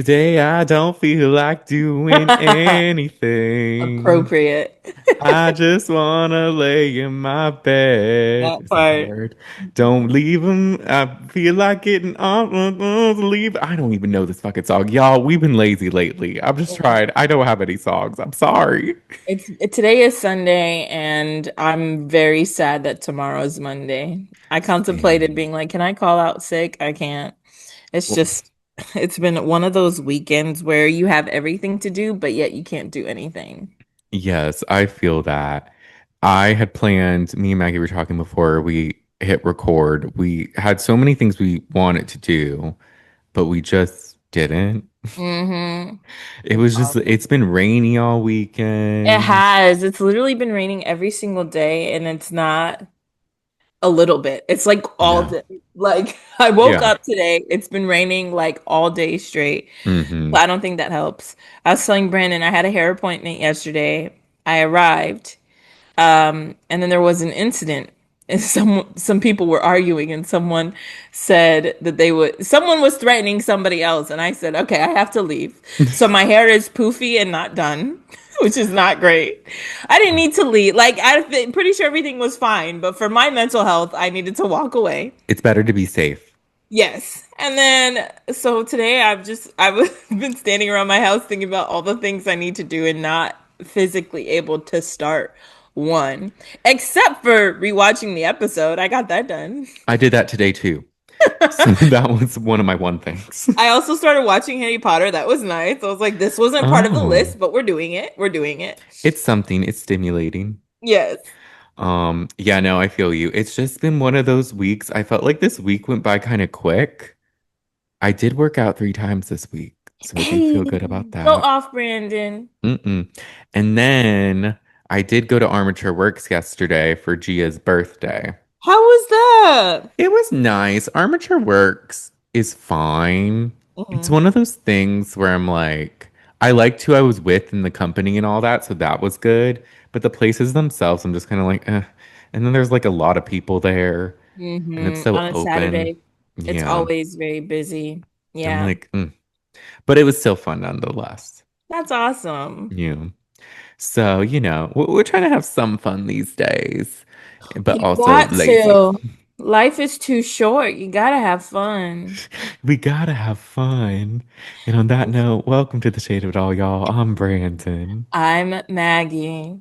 Today I don't feel like doing anything. Appropriate. I just wanna lay in my bed. That Is that the part. word? Don't leave him. I feel like getting on to leave. I don't even know this fucking song. Y'all, we've been lazy lately. I've just tried. I don't have any songs. I'm sorry. Today is Sunday, and I'm very sad that tomorrow is Monday. I contemplated Same. being like, can I call out sick? I can't. It's Well, just, it's been one of those weekends where you have everything to do, but yet you can't do anything. yes, I feel that. I had planned, me and Maggie were talking before we hit record. We had so many things we wanted to do, but we just didn't. Mm-hmm. It was just, it's been rainy all It weekend. has. It's literally been raining every single day, and it's not a little bit. It's like all No. day. Like I woke Yeah. up today, it's been raining like all day straight. Hmm. But I don't think that helps. I was telling Brandon I had a hair appointment yesterday. I arrived, and then there was an incident. And some people were arguing, and someone said that someone was threatening somebody else, and I said, okay, I have to leave. So my hair is poofy and not done, which is not great. I didn't need to leave. Like I'm pretty sure everything was fine, but for my mental health, I needed to walk away. It's better to be safe. Yes. And then so today I've been standing around my house thinking about all the things I need to do and not physically able to start one. Except for rewatching the episode. I got that done. I did that today too. So that was one of my one things. I also started watching Harry Potter. That was nice. I was like, this wasn't part of the Oh, list, but we're doing it. We're doing it. it's something. It's stimulating. Yes. Yeah, no, I feel you. It's just been one of those weeks. I felt like this week went by kind of quick. I did work out 3 times this week, so I do Hey, feel good about go that. off, Brandon. Mm-mm. And then I did go to Armature Works yesterday for Gia's birthday. How was that? It was nice. Armature Works is fine. It's Mhm. one of those things where I'm like, I liked who I was with in the company and all that, so that was good. But the places themselves, I'm just kind of like, eh. And then there's like a lot of people there, and it's so On a open. Saturday, it's Yeah. always very busy. I'm Yeah. like, but it was still fun nonetheless. That's awesome. Yeah. So, we're trying to have some fun these days, but You also got lazy. to. Life is too short. You gotta have fun. We gotta have fun. And on that note, welcome to the Shade of It All, y'all. I'm Brandon, I'm Maggie.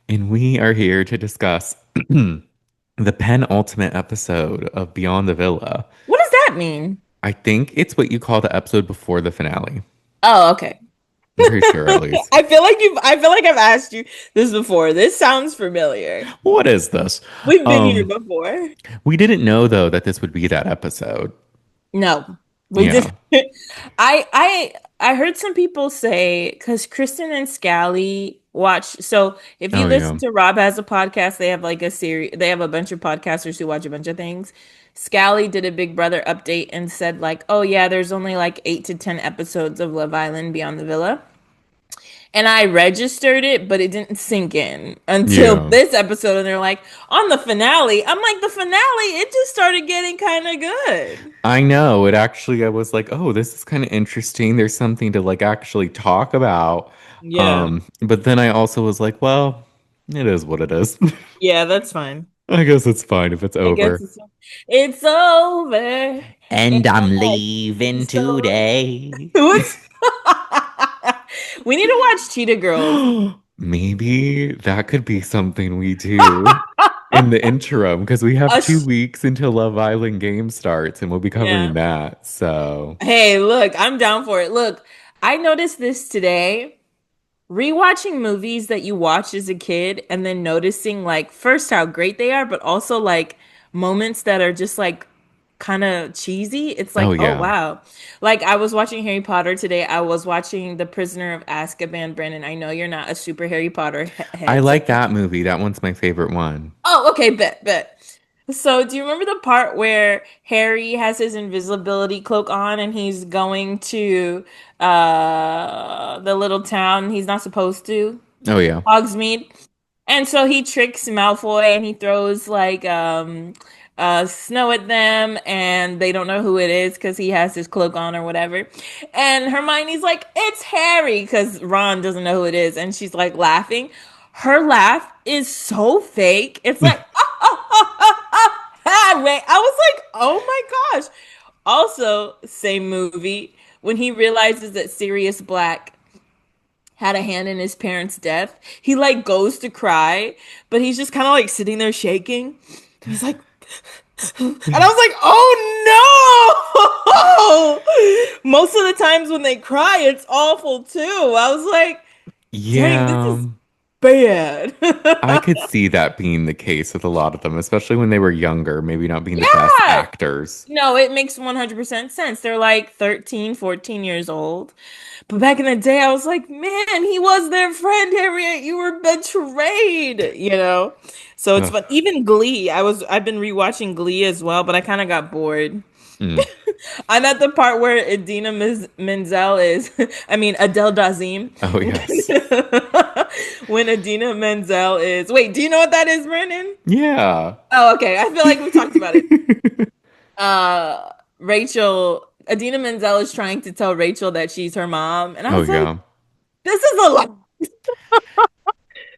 and we are here to discuss the penultimate episode of Beyond the Villa. What does that mean? I think it's what you call the episode before the finale. Oh, okay. I'm pretty sure, at least. I feel like I've asked you this before. This sounds familiar. What is this? We've been here Um, before. we didn't know though that this would be that episode. No, we Yeah. just I heard some people say because Kristen and Scally watch. So if you Oh listen yeah. to Rob has a podcast, they have like a series. They have a bunch of podcasters who watch a bunch of things. Scally did a Big Brother update and said like, oh yeah, there's only like 8 to 10 episodes of Love Island Beyond the Villa. And I registered it, but it didn't sink in until Yeah. this episode. And they're like, on the finale. I'm like, the finale, it just started getting kind of good. I know. It actually, I was like, oh, this is kind of interesting. There's something to like actually talk about. Yeah. But then I also was like, well, it is what it is. Yeah, that's fine. I guess it's fine if it's I guess over. it's over. And And I'm I leaving so today. what's we need to watch Cheetah Girls. Maybe that could be something we do in the interim because we have two Us, weeks until Love Island game starts and we'll be covering yeah. that. So, Hey, look, I'm down for it. Look, I noticed this today. Rewatching movies that you watched as a kid and then noticing like first how great they are, but also like moments that are just like kind of cheesy. It's oh like, oh yeah. wow. Like I was watching Harry Potter today. I was watching The Prisoner of Azkaban, Brennan. I know you're not a super Harry Potter I head. So like that movie. That one's my favorite one. oh, okay, bet. So do you remember the part where Harry has his invisibility cloak on and he's going to the little town he's not supposed to? Oh yeah. Hogsmeade. And so he tricks Malfoy and he throws like snow at them, and they don't know who it is because he has his cloak on or whatever. And Hermione's like, "It's Harry," because Ron doesn't know who it is, and she's like laughing. Her laugh is so fake. It's like, Harry. I was like, "Oh my gosh." Also, same movie when he realizes that Sirius Black had a hand in his parents' death. He like goes to cry, but he's just kind of like sitting there shaking. He's like, and I was like, oh no! Most of the times when they cry, it's awful too. I was like, dang, this Yeah, is bad. I could see that being the case with a lot of them, especially when they were younger, maybe not being the best Yeah. actors. No, it makes 100% sense. They're like 13, 14 years old. But back in the day, I was like, man, he was their friend, Harriet. You were betrayed, you know? So it's Ugh. fun. Even Glee. I've been rewatching Glee as well, but I kind of got bored. Mm. I'm at the part where Menzel is, I mean, Adele Dazeem. Oh, yes. When Adina Menzel is, wait, do you know what that is, Brandon? Yeah. Oh, okay. I feel like we've talked about it. Rachel, Adina Menzel is trying to tell Rachel that she's her mom. And I Oh, was like, yeah. this is a lot.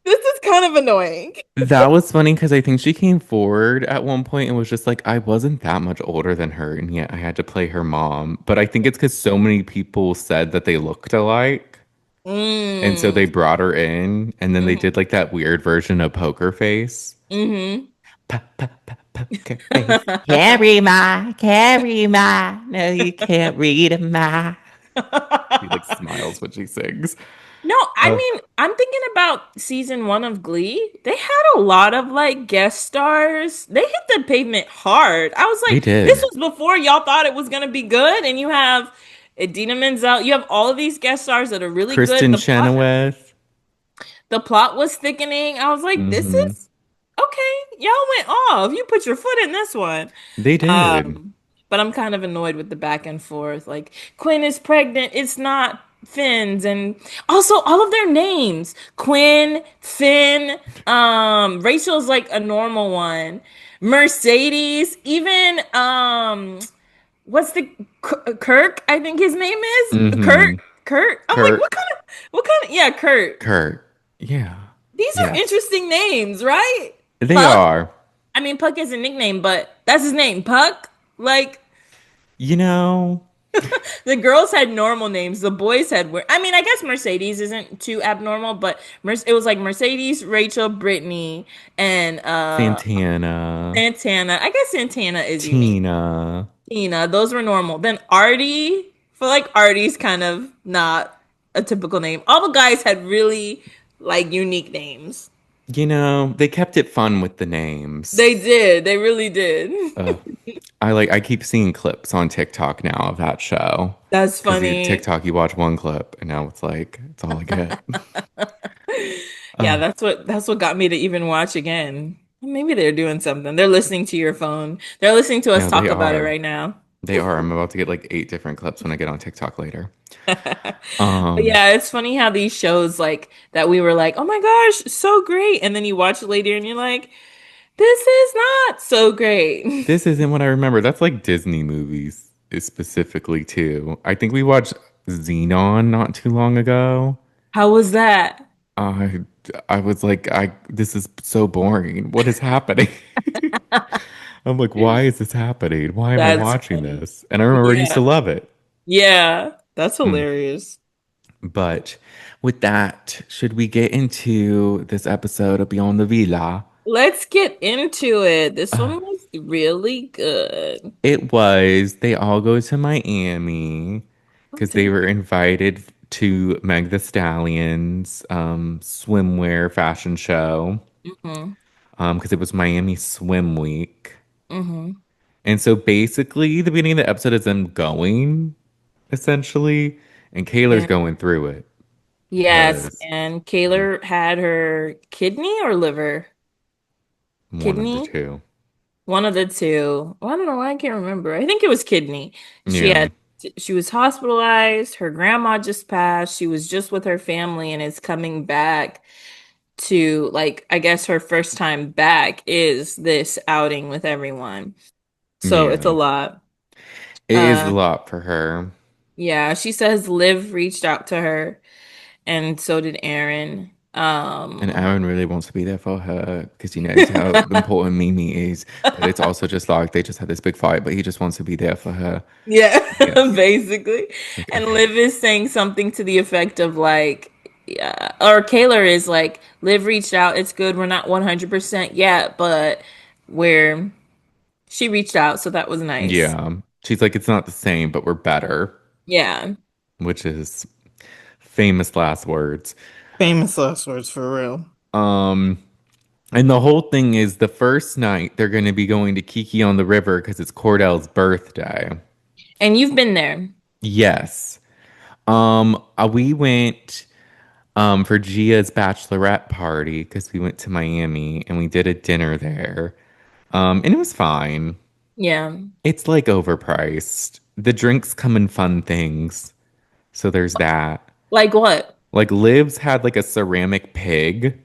This is kind of annoying. That was funny because I think she came forward at one point and was just like, I wasn't that much older than her, and yet I had to play her mom. But I think it's because so many people said that they looked alike. And so Mm. they brought her in, and then they Hmm. did like that weird version of Poker Face. Hmm. Poker Face. Carry my. No, you can't read my. She like smiles when she sings. No, I Uh, mean, I'm thinking about season one of Glee. They had a lot of like guest stars. They hit the pavement hard. I was they like, this did. was before y'all thought it was gonna be good, and you have Idina Menzel. You have all of these guest stars that are really good. Kristen Chenoweth. The plot was thickening. I was like, this Hmm. is okay. Y'all went off. You put your foot in this one. They did. Um, but I'm kind of annoyed with the back and forth. Like Quinn is pregnant. It's not Finn's, and also all of their names. Quinn, Finn, Rachel's like a normal one. Mercedes, even what's the Kirk? I think his name is Kurt. Hmm. Kurt. I'm like, Kurt. yeah, Kurt. Kurt. Yeah. These are Yes. interesting names, right? They Puck. are. I mean, Puck is a nickname, but that's his name, Puck. Like You know, the girls had normal names, the boys had weird. I mean, I guess Mercedes isn't too abnormal, but it was like Mercedes, Rachel, Brittany, and Santana, Santana. I guess Santana is unique. Tina. Tina, those were normal. Then Artie, for like Artie's kind of not a typical name. All the guys had really like unique names. They kept it fun with the names. They did. They really did. Ugh. I keep seeing clips on TikTok now of that show. That's Because you funny. TikTok, you watch one clip and now it's like it's all I get. Yeah, Uh, that's what got me to even watch again. Maybe they're doing something. They're listening to your phone. They're listening to us no, they talk about it are. right now. They are. I'm about to get like 8 different clips when I get on TikTok later. But Um, yeah, it's funny how these shows like that we were like, "Oh my gosh, so great." And then you watch it later and you're like, "This is not so great." this isn't what I remember. That's like Disney movies specifically too. I think we watched Xenon not too long ago. How was that? I I was like, this is so boring. What is happening? I'm like, why is this happening? Why am I That's watching funny. this? And I remember I used to Yeah. love it. Yeah, that's Hmm. hilarious. But with that, should we get into this episode of Beyond the Villa? Let's get into it. This Uh, one was really good. it was, they all go to Miami Oh, because they dang. were invited to Meg the Stallion's swimwear fashion show Mm-hmm. because it was Miami Swim Week. Mm-hmm. And so basically, the beginning of the episode is them going, essentially, and Kaylor's And going through it yes, because and Kaylor had her kidney or liver? one of the Kidney? two. One of the two. Well, I don't know why I can't remember. I think it was kidney. Yeah. She was hospitalized. Her grandma just passed. She was just with her family and is coming back. to like I guess her first time back is this outing with everyone. So it's a Yeah. lot. It is a Uh lot for her. yeah, she says Liv reached out to her and so did Aaron. And Aaron really wants to be there for her because he knows how important Mimi is. But it's also just like they just had this big fight, but he just wants to be there for her. Yeah, Yes. basically. Like, And okay. Liv is saying something to the effect of like, yeah, or Kaylor is like, Liv reached out. It's good. We're not 100% yet, but we're, she reached out. So that was nice. Yeah. She's like, it's not the same, but we're better, Yeah. which is famous last words. Famous last words for real. Um, and the whole thing is the first night they're going to be going to Kiki on the River because it's Cordell's birthday. And you've been there. Yes. We went for Gia's bachelorette party because we went to Miami and we did a dinner there. And it was fine. Yeah. It's like overpriced. The drinks come in fun things, so there's that. Like what? Like Liv's had like a ceramic pig,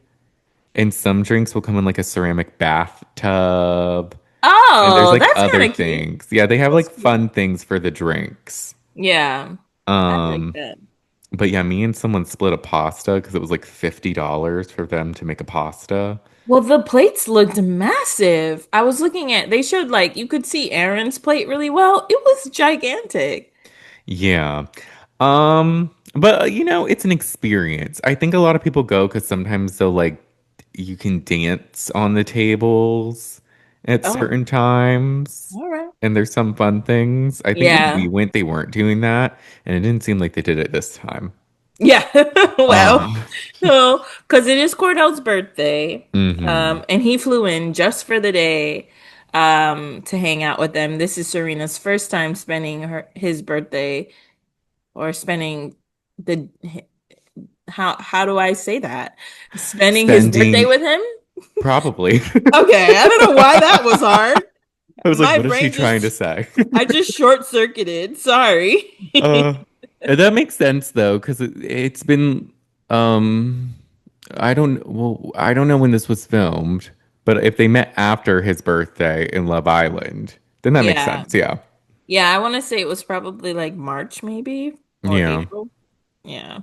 and some drinks will come in like a ceramic bathtub. And there's Oh, like that's other kind of cute. things. Yeah, they have That's like cute. fun things for the drinks. Yeah. I like Um, that. but yeah, me and someone split a pasta because it was like $50 for them to make a pasta. Well, the plates looked massive. I was looking at, they showed like you could see Aaron's plate really well. It was gigantic. Yeah. But it's an experience. I think a lot of people go because sometimes they'll like you can dance on the tables at Oh, certain times. all right. And there's some fun things. I think when we Yeah. went, they weren't doing that, and it didn't seem like they did it this time. Yeah. Well, Uh, no, because it is Cordell's birthday. hmm. And he flew in just for the day to hang out with them. This is Serena's first time spending his birthday or spending the how do I say that? Spending his birthday Spending with him? probably. Okay, I don't know why that was hard. I was like, My what is she brain trying to just say? I just short circuited. Sorry. Uh, that makes sense though, because it's been um I don't know when this was filmed, but if they met after his birthday in Love Island, then that makes Yeah. sense. Yeah. Yeah, I want to say it was probably like March maybe or Yeah. April. Yeah.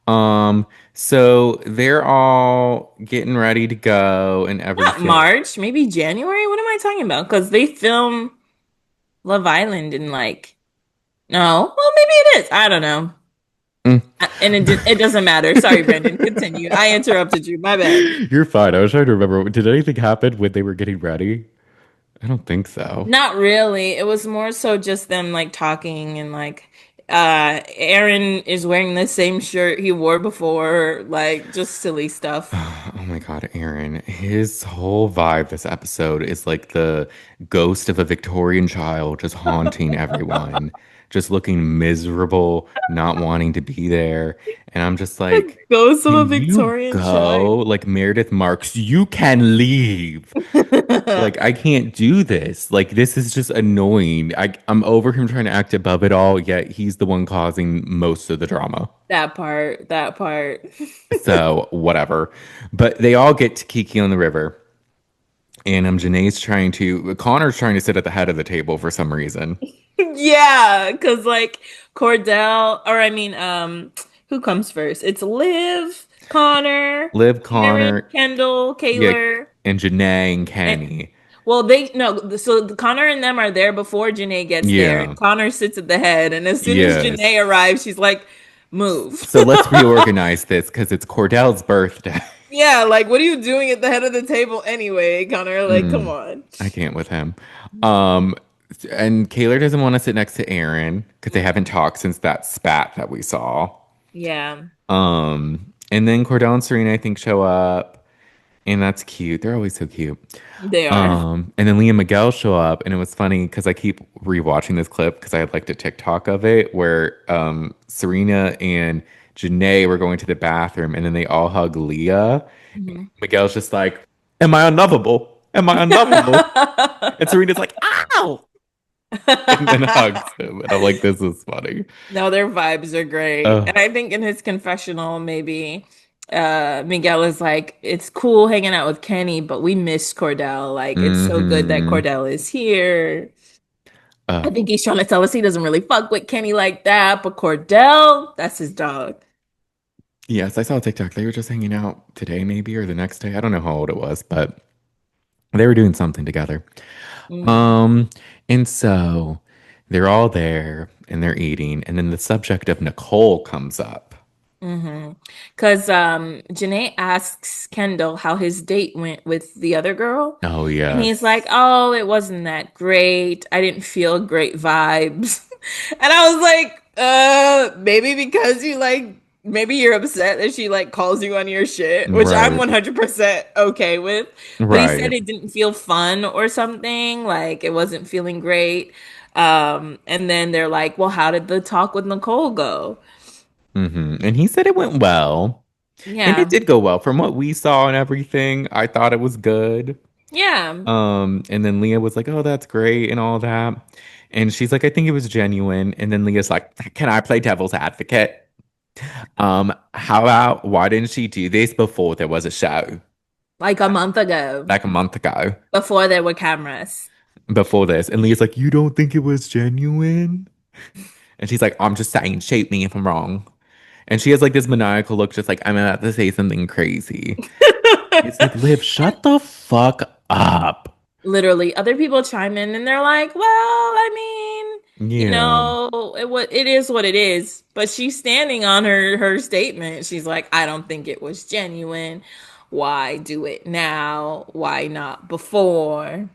Um, so they're all getting ready to go and Not everything. March, maybe January. What am I talking about? Because they film Love Island in like no, well maybe it is. I don't know. Mm. And it doesn't matter. Sorry, Brandon. Continue. I interrupted you. My bad. You're fine. I was trying to remember. Did anything happen when they were getting ready? I don't think so. Not really. It was more so just them like talking and like Aaron is wearing the same shirt he wore before, like just silly stuff. Oh my God, Aaron. His whole vibe this episode is like the ghost of a Victorian child just haunting everyone, just looking miserable, not wanting to be there. And I'm just The like, ghost of a can you Victorian go? child. Like Meredith Marks, you can leave. Like, I can't do this. Like, this is just annoying. I'm over him trying to act above it all, yet he's the one causing most of the drama. That part, that part. So, whatever. But they all get to Kiki on the River. And Connor's trying to sit at the head of the table for some reason. Yeah, because like Cordell, or I mean, who comes first? It's Liv, Connor, Liv, Aaron, Connor, Kendall, yeah, Kaylor. and Janae and And Kenny. well, they no, so Connor and them are there before Janae gets there, Yeah, and Connor sits at the head, and as soon as yes. Janae arrives, she's like, "Move." So let's reorganize this because it's Cordell's birthday. Yeah, like what are you doing at the head of the table anyway, Connor? Like, come Mm, on. I can't with him. Um, and Kaylor doesn't want to sit next to Aaron because they haven't talked since that spat that we saw. Yeah, And then Cordell and Serena, I think, show up, and that's cute. They're always so cute. they are. And then Liam and Miguel show up, and it was funny because I keep rewatching this clip because I had liked a TikTok of it where Serena and Janae were going to the bathroom, and then they all hug Leah. Mhm. Miguel's just like, "Am I unlovable? Am I unlovable?" And Serena's like, "Ow!" And then hugs him, and I'm like, "This is funny." No, their vibes are great. Uh, And I think in his confessional, maybe Miguel is like, it's cool hanging out with Kenny, but we miss Cordell. Like, it's so good that Mm-hmm. Cordell is here. I Uh, think he's trying to tell us he doesn't really fuck with Kenny like that, but Cordell, that's his dog. yes, I saw a TikTok. They were just hanging out today, maybe, or the next day. I don't know how old it was, but they were doing something together. Hmm. Um, and so they're all there and they're eating, and then the subject of Nicole comes up. Mm-hmm. Because Janae asks Kendall how his date went with the other girl. Oh, And he's like, yes. oh, it wasn't that great. I didn't feel great vibes. And I was like, maybe because you like, maybe you're upset that she like calls you on your shit, which I'm Right. 100% okay with. But he said Right. it didn't feel fun or something, like it wasn't feeling great. And then they're like, well, how did the talk with Nicole go? And he said it went well. And it Yeah. did go well. From what we saw and everything, I thought it was good. Yeah. And then Leah was like, "Oh, that's great," and all that. And she's like, "I think it was genuine." And then Leah's like, "Can I play devil's advocate? How about why didn't she do this before there was a show, Like a month ago, like a month ago, before there were cameras. before this?" And Leah's like, "You don't think it was genuine?" And she's like, "I'm just saying, shoot me if I'm wrong." And she has like this maniacal look, just like I'm about to say something crazy. It's like, Liv, And shut the fuck up. literally, other people chime in and they're like, "Well, I mean, Yeah. it is what it is." But she's standing on her statement. She's like, "I don't think it was genuine. Why do it now? Why not before?"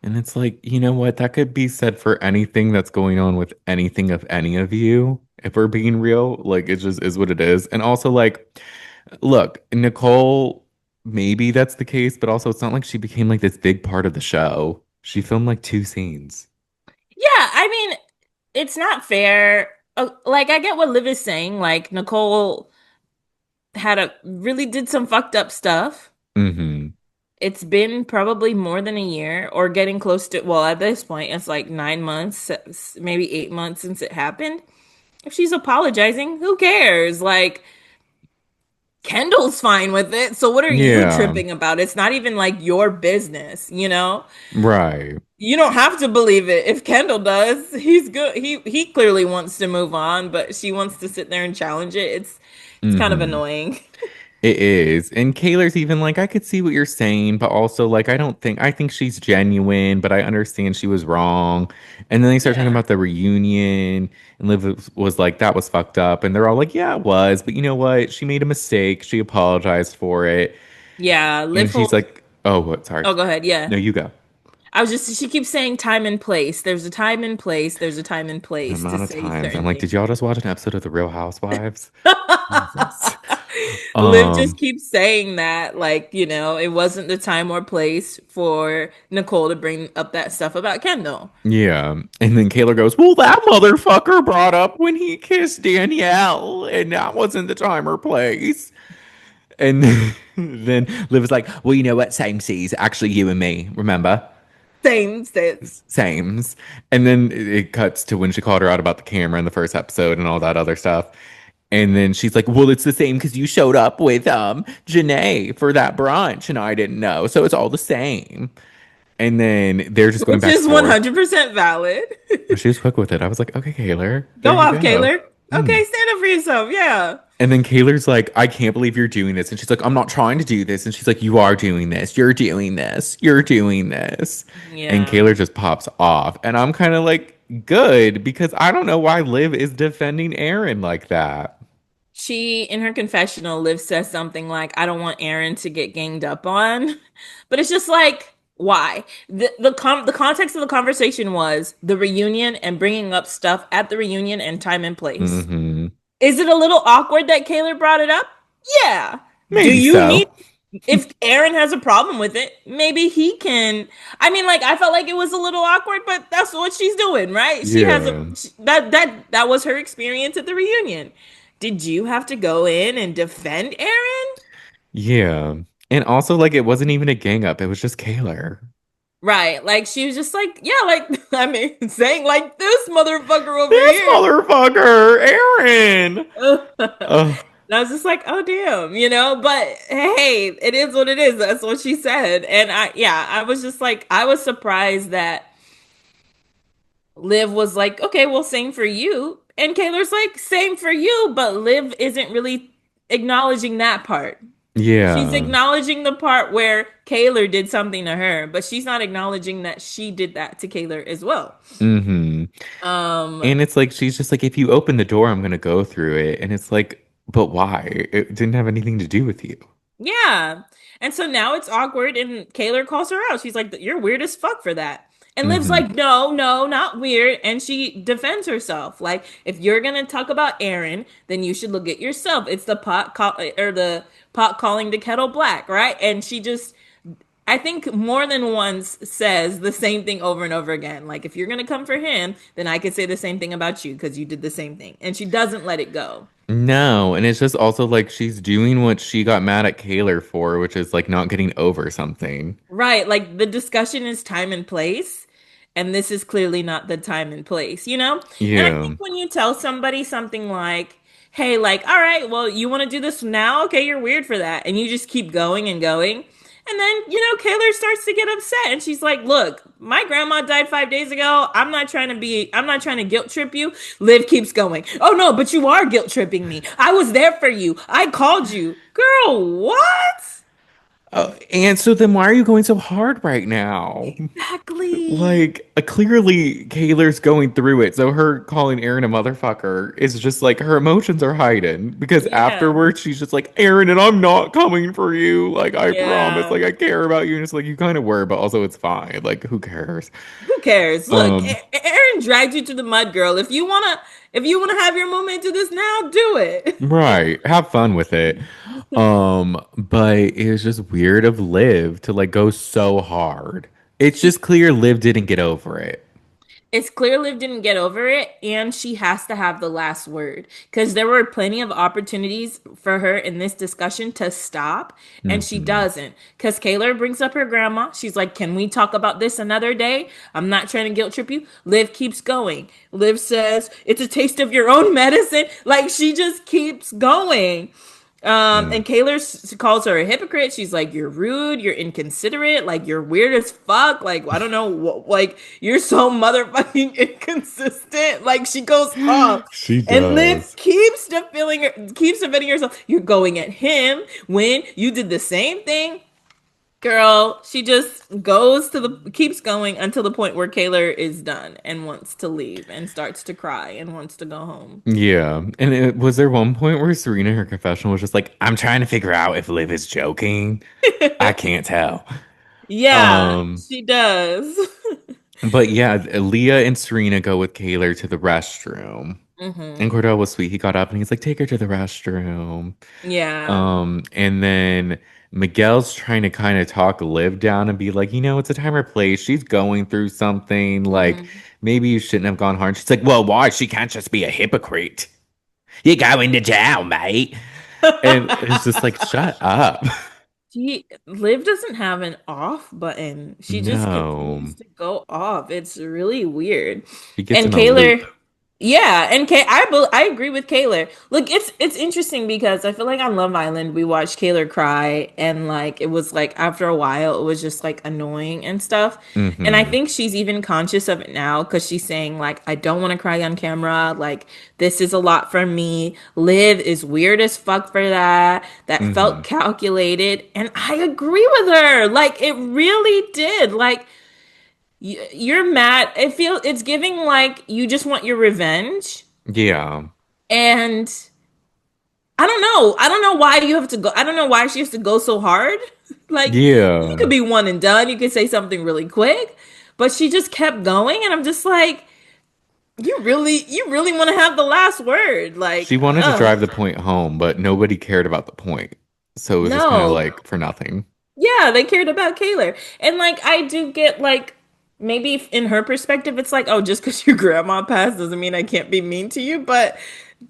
And it's like, you know what? That could be said for anything that's going on with anything of any of you. If we're being real, like it just is what it is. And also, like, look, Nicole, maybe that's the case, but also it's not like she became like this big part of the show. She filmed like two scenes. Yeah, I mean, it's not fair. Like I get what Liv is saying. Like Nicole had a really did some fucked up stuff. Hmm. It's been probably more than a year or getting close to, well, at this point, it's like 9 months, maybe 8 months since it happened. If she's apologizing, who cares? Like, Kendall's fine with it. So what are you Yeah, tripping about? It's not even like your business, you know? right. You don't have to believe it. If Kendall does, he's good. He clearly wants to move on, but she wants to sit there and challenge it. It's kind of Hmm. annoying. It is. And Kaylor's even like, I could see what you're saying, but also like I think she's genuine, but I understand she was wrong. And then they start talking Yeah. about the reunion, and was like, that was fucked up. And they're all like, yeah, it was, but you know what? She made a mistake. She apologized for it. Yeah, And Liv she's holds. like, oh, what? Sorry. Oh, go ahead. Yeah. No, you go. I was just, she keeps saying time and place. There's a time and place. There's a time and The place to amount of say times I'm certain like, did things. y'all just watch an episode of The Real Housewives? Jesus. Liv just Um, keeps saying that, like, it wasn't the time or place for Nicole to bring up that stuff about Kendall. Yeah. And then Kaylor goes, well, that motherfucker brought up when he kissed Danielle, and that wasn't the time or place. And then Liv was like, well, you know what? Same seas. Actually, you and me, remember? Same sits. Sames. And then it cuts to when she called her out about the camera in the first episode and all that other stuff. And then she's like, well, it's the same because you showed up with Janae for that brunch and I didn't know. So it's all the same. And then they're just going Which back and is forth. 100% valid. She was quick with it. I was like, okay, Kaylor, there Go you off, go. Kaylor. Mm. Okay, stand up for yourself. Yeah. And then Kaylor's like, I can't believe you're doing this. And she's like, I'm not trying to do this. And she's like, you are doing this. You're doing this. You're doing this. And Yeah. Kaylor just pops off. And I'm kind of like, good, because I don't know why Liv is defending Aaron like that. She, in her confessional, Liv says something like, I don't want Aaron to get ganged up on. But it's just like, why? The context of the conversation was the reunion and bringing up stuff at the reunion and time and place. Hmm. Is it a little awkward that Kaylor brought it up? Yeah. Do Maybe you need, so. if Aaron has a problem with it, maybe he can. I mean, like, I felt like it was a little awkward, but that's what she's doing, right? She has Yeah. that was her experience at the reunion. Did you have to go in and defend Aaron? Yeah. And also, like, it wasn't even a gang up. It was just Kaylor. Right. Like she was just like, yeah, like I mean, saying like this motherfucker over This here. motherfucker, Aaron. Ugh. And I was just like, oh damn, you know, but hey, it is what it is. That's what she said. And yeah, I was just like, I was surprised that Liv was like, okay, well, same for you. And Kaylor's like, same for you, but Liv isn't really acknowledging that part. She's Yeah. acknowledging the part where Kaylor did something to her, but she's not acknowledging that she did that to Kaylor as well. Mm-hmm. Um, And it's like she's just like, if you open the door, I'm gonna go through it. And it's like, but why? It didn't have anything to do with you. Yeah. And so now it's awkward, and Kaylor calls her out. She's like, you're weird as fuck for that. And Liv's Mm-hmm. like, no, no, not weird. And she defends herself. Like, if you're gonna talk about Aaron, then you should look at yourself. It's the or the pot calling the kettle black, right? And she just, I think more than once says the same thing over and over again. Like, if you're gonna come for him, then I could say the same thing about you because you did the same thing. And she doesn't let it go. No, and it's just also like she's doing what she got mad at Kaylor for, which is like not getting over something. Right, like the discussion is time and place, and this is clearly not the time and place, you know? And I Yeah. think when you tell somebody something like, hey, like, all right, well, you want to do this now? Okay, you're weird for that. And you just keep going and going. And then, Kaylor starts to get upset and she's like, look, my grandma died 5 days ago. I'm not trying to guilt trip you. Liv keeps going. Oh no, but you are guilt tripping me. I was there for you. I called you. Girl, what? And so then why are you going so hard right now? Exactly. Like, clearly Kaylor's going through it. So her calling Aaron a motherfucker is just like her emotions are hiding because Yeah. afterwards she's just like, Aaron, and I'm not coming for you. Like, I promise. Yeah. Like, I care about you. And it's like, you kind of were, but also it's fine. Like, who cares? Who cares? Look, Um, Aaron dragged you to the mud, girl. If you wanna have your moment to this now, do it. right. Have fun with it. But it was just weird of Liv to like go so hard. It's She just clear Liv didn't get over it. It's clear Liv didn't get over it, and she has to have the last word because there were plenty of opportunities for her in this discussion to stop, and she Hmm. doesn't. Because Kaylor brings up her grandma. She's like, can we talk about this another day? I'm not trying to guilt trip you. Liv keeps going. Liv says, it's a taste of your own medicine. Like, she just keeps going. And Kaylor calls her a hypocrite. She's like, "You're rude. You're inconsiderate. Like, you're weird as fuck. Like, I don't know. Like, you're so motherfucking inconsistent." Like, she goes off, She and Liv does. keeps defending herself. You're going at him when you did the same thing, girl. She just keeps going until the point where Kaylor is done and wants to leave and starts to cry and wants to go home. Yeah. And was there one point where Serena, her confessional, was just like, I'm trying to figure out if Liv is joking. I can't tell. Yeah, Um, she does. but yeah, Leah and Serena go with Kaylor to the restroom. And hmm Cordell was sweet. He got up and he's like, take her to the restroom. Yeah. And then Miguel's trying to kind of talk Liv down and be like, it's a time or place. She's going through something. Like, hmm maybe you shouldn't have gone hard. She's like, well, why? She can't just be a hypocrite. You're going to jail, mate. And it's just like, shut up. Liv doesn't have an off button. She just No. continues to go off. It's really weird. She gets And in a loop. Kaylor, yeah, and I agree with Kaylor. Look, it's interesting because I feel like on Love Island we watched Kaylor cry, and like it was like after a while it was just like annoying and stuff. And I Hmm. think she's even conscious of it now because she's saying like I don't want to cry on camera. Like this is a lot for me. Liv is weird as fuck for that. That felt Hmm. calculated, and I agree with her. Like it really did. Like you're mad. It's giving like you just want your revenge. Yeah. And I don't know. I don't know why you have to go. I don't know why she has to go so hard. Like you could Yeah. be one and done. You could say something really quick, but she just kept going, and I'm just like, you really want to have the last word. She Like, wanted to drive the point home, but nobody cared about the point. So it was just kind of no. like for nothing. Yeah, they cared about Kaylor. And like I do get like maybe in her perspective it's like, oh, just because your grandma passed doesn't mean I can't be mean to you, but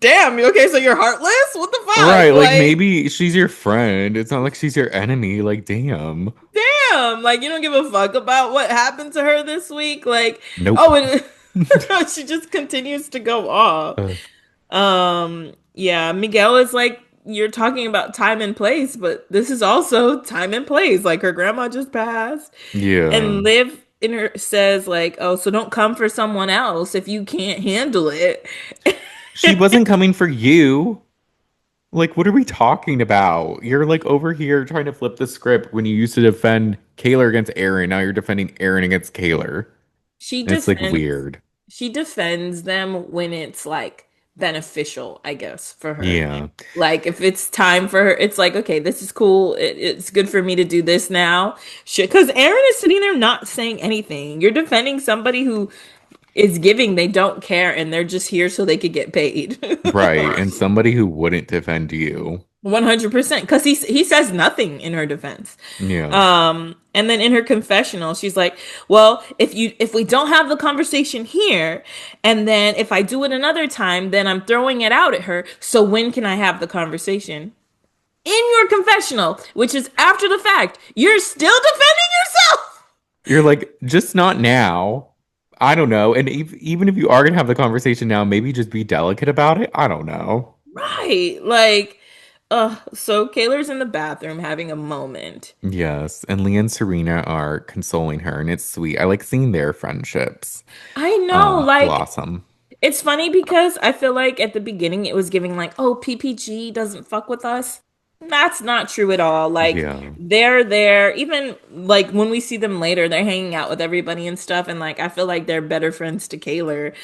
damn, okay, so you're heartless? What the Right, fuck? like Like, maybe she's your friend. It's not like she's your enemy. Like, damn. damn, like you don't give a fuck about what happened to her this week. Like, Nope. oh, and she just continues to go off. Uh, Yeah, Miguel is like you're talking about time and place, but this is also time and place. Like her grandma just passed. Yeah. And Liv in her says like, "Oh, so don't come for someone else if you can't handle it." She wasn't coming for you. Like, what are we talking about? You're like over here trying to flip the script when you used to defend Kaylor against Aaron. Now you're defending Aaron against Kaylor. She And it's like defends weird. she defends them when it's like beneficial, I guess, for her. Yeah. Like if it's time for her, it's like, okay, this is cool. It's good for me to do this now. Shit, because Aaron is sitting there not saying anything. You're defending somebody who is giving, they don't care, and they're just here so they could get paid. Right. And somebody who wouldn't defend you. 100%. Because he says nothing in her defense. Yeah. And then in her confessional, she's like, "Well, if we don't have the conversation here, and then if I do it another time, then I'm throwing it out at her. So when can I have the conversation?" In your confessional, which is after the fact, you're still defending yourself. You're like, just not now. I don't know. And even if you are going to have the conversation now, maybe just be delicate about it. I don't know. Right. Like, so Kaylor's in the bathroom having a moment. Yes. And Leah and Serena are consoling her, and it's sweet. I like seeing their friendships I know, like, blossom. it's funny because I feel like at the beginning it was giving like, oh, PPG doesn't fuck with us. That's not true at all. Like Yeah. they're there, even like when we see them later, they're hanging out with everybody and stuff. And like I feel like they're better friends to Kaylor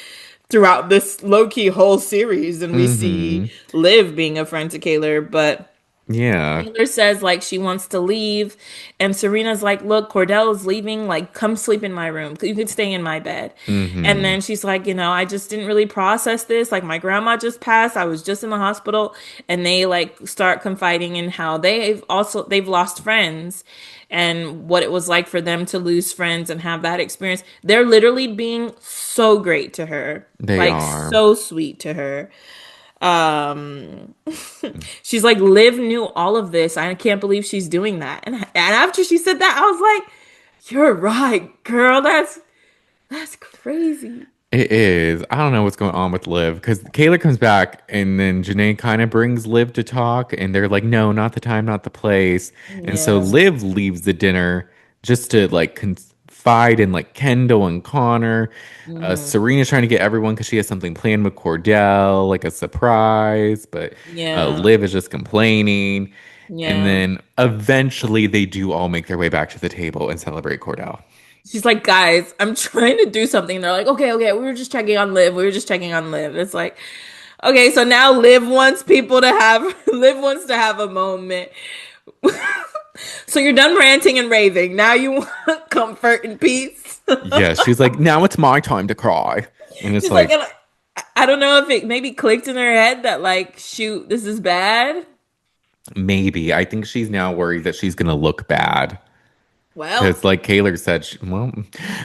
throughout this low-key whole series than we see Mm-hmm. Liv being a friend to Kaylor. But Yeah. Taylor says like she wants to leave, and Serena's like, "Look, Kordell is leaving. Like, come sleep in my room. You can stay in my bed." And Mm-hmm. then she's like, I just didn't really process this. Like, my grandma just passed. I was just in the hospital, and they like start confiding in how they've lost friends, and what it was like for them to lose friends and have that experience. They're literally being so great to her, They like are. so sweet to her. Um, she's like, Liv knew all of this. I can't believe she's doing that. And after she said that, I was like, you're right, girl. That's crazy. It is. I don't know what's going on with Liv because Kayla comes back and then Janae kind of brings Liv to talk and they're like, no, not the time, not the place. And so Yeah. Liv leaves the dinner just to like confide in like Kendall and Connor. Hmm. Serena's trying to get everyone because she has something planned with Cordell, like a surprise, but Yeah. Liv is just complaining. And Yeah. then eventually they do all make their way back to the table and celebrate Cordell. She's like, guys, I'm trying to do something. They're like, okay, okay, we were just checking on Liv. We were just checking on Liv. It's like, okay, so now Liv wants people to have Liv wants to have a moment. So you're done ranting and raving. Now you want comfort and peace. Yes, she's like, now it's my time to cry. And it's She's like, like, and I don't know if it maybe clicked in her head that like, shoot, this is bad. maybe. I think she's now worried that she's gonna look bad. Well, Because like Kaylor said,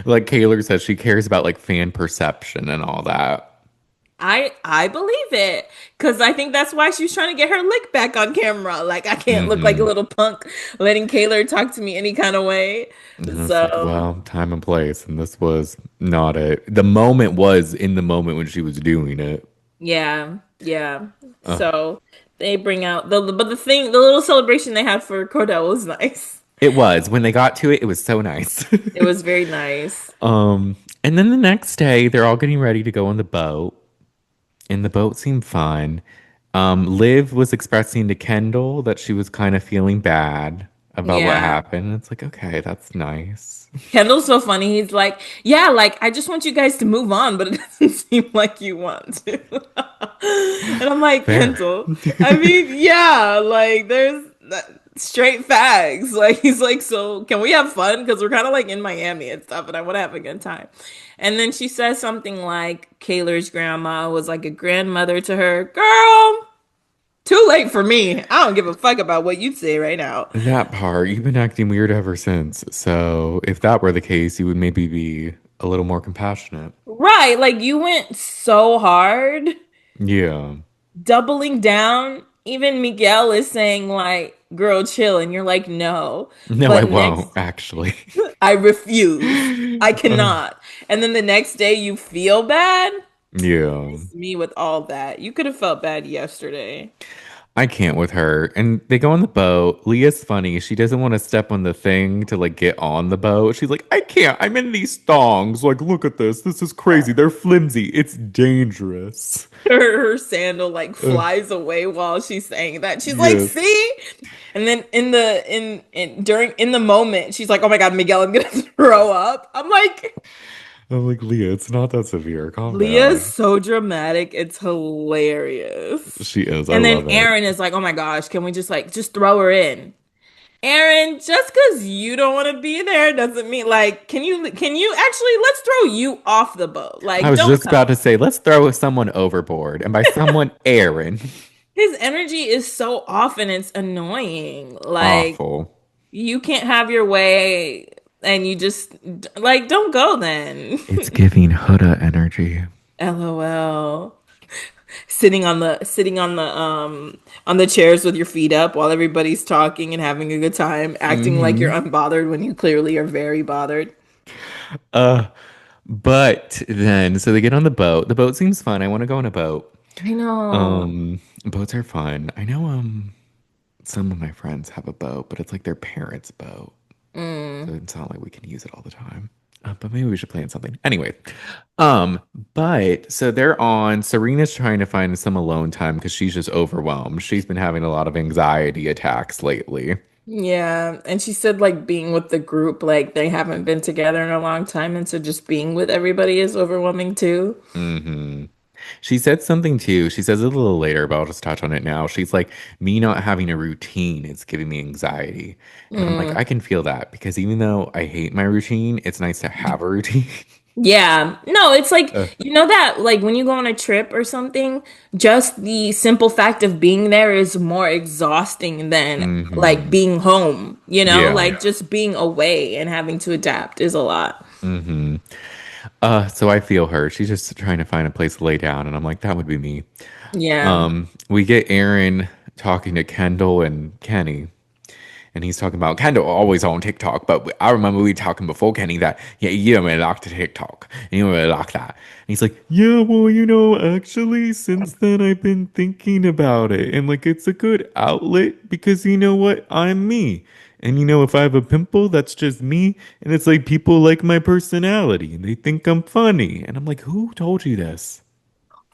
like Kaylor said, she cares about like fan perception and all that. I believe it because I think that's why she's trying to get her lick back on camera. Like I can't look like a Hmm. little punk letting Kaylor talk to me any kind of way. And it's like, So well, time and place. And this was not it. The moment was in the moment when she was doing it. yeah, yeah. Uh, So they bring out the little celebration they had for Cordell was nice. it was. When they got to it, it was so nice. It was very nice. And then the next day, they're all getting ready to go on the boat. And the boat seemed fun. Liv was expressing to Kendall that she was kind of feeling bad about what Yeah. happened. It's like, okay, that's nice. Kendall's so funny. He's like, yeah, like I just want you guys to move on, but it doesn't seem like you want to. And I'm like, Fair. Kendall, I mean, yeah, like there's straight facts. Like he's like, so can we have fun? Because we're kind of like in Miami and stuff, and I want to have a good time. And then she says something like Kaylor's grandma was like a grandmother to her. Girl, too late for me. I don't give a fuck about what you say right now. That part, you've been acting weird ever since. So if that were the case, you would maybe be a little more compassionate. Right, like you went so hard. Yeah. Doubling down. Even Miguel is saying like, "Girl, chill," and you're like, "No." No, I But won't, next, actually. I refuse. I Uh, cannot. And then the next day, you feel bad. yeah. It's me with all that. You could have felt bad yesterday. I can't with her. And they go on the boat. Leah's funny. She doesn't want to step on the thing to like get on the boat. She's like, I can't. I'm in these thongs. Like, look at this. This is crazy. They're flimsy. It's dangerous. Her sandal like Ugh, flies away while she's saying that. She's like, yes. "See?" And then in the moment, she's like, "Oh my God, Miguel, I'm gonna throw up." I'm like, I'm like, Leah, it's not that severe. Calm Leah's down. so dramatic. It's hilarious. She is. I And then love it. Aaron is like, "Oh my gosh, can we just throw her in?" Aaron, just because you don't want to be there doesn't mean like, can you actually let's throw you off the boat. I Like, was don't just come. about to say, let's throw someone overboard. And by someone, Aaron. His energy is so off and it's annoying. Like, Awful. you can't have your way and you just like don't go then. It's giving Huda energy. LOL. Sitting on the chairs with your feet up while everybody's talking and having a good time, acting like you're Hmm. unbothered when you clearly are very bothered. Uh, but then, so they get on the boat. The boat seems fun. I want to go on a boat. I know. Boats are fun. I know, some of my friends have a boat, but it's like their parents' boat. So Mm. it's not like we can use it all the time. But maybe we should plan something. Anyway, um, but so they're on. Serena's trying to find some alone time because she's just overwhelmed. She's been having a lot of anxiety attacks lately. Yeah, and she said like being with the group, like they haven't been together in a long time, and so just being with everybody is overwhelming too. Hmm. She said something too. She says it a little later, but I'll just touch on it now. She's like, me not having a routine is giving me anxiety. And I'm like, Mm. I can feel that because even though I hate my routine, it's nice to have a routine. Yeah. No, it's like, Uh, you know that like when you go on a trip or something, just the simple fact of being there is more exhausting than like hmm. being home, you know? Yeah. Like just being away and having to adapt is a lot. Hmm. So I feel her. She's just trying to find a place to lay down, and I'm like, that would be me. Yeah. We get Aaron talking to Kendall and Kenny, and he's talking about Kendall always on TikTok, but I remember we talking before Kenny that yeah, you don't really like the TikTok, and you don't really like that. And he's like, yeah, well, actually, since then I've been thinking about it, and like it's a good outlet because you know what, I'm me. And if I have a pimple, that's just me. And it's like people like my personality and they think I'm funny. And I'm like, who told you this?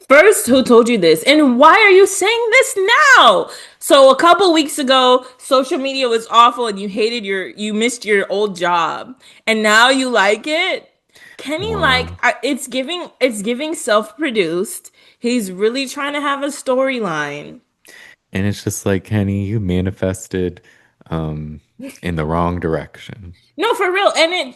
First, who told you this? And why are you saying this now? So a couple weeks ago, social media was awful and you missed your old job. And now you like it? Kenny Wow. it's giving self-produced. He's really trying to have a storyline. And it's just like, Kenny, you manifested um in the wrong direction. No, for real. And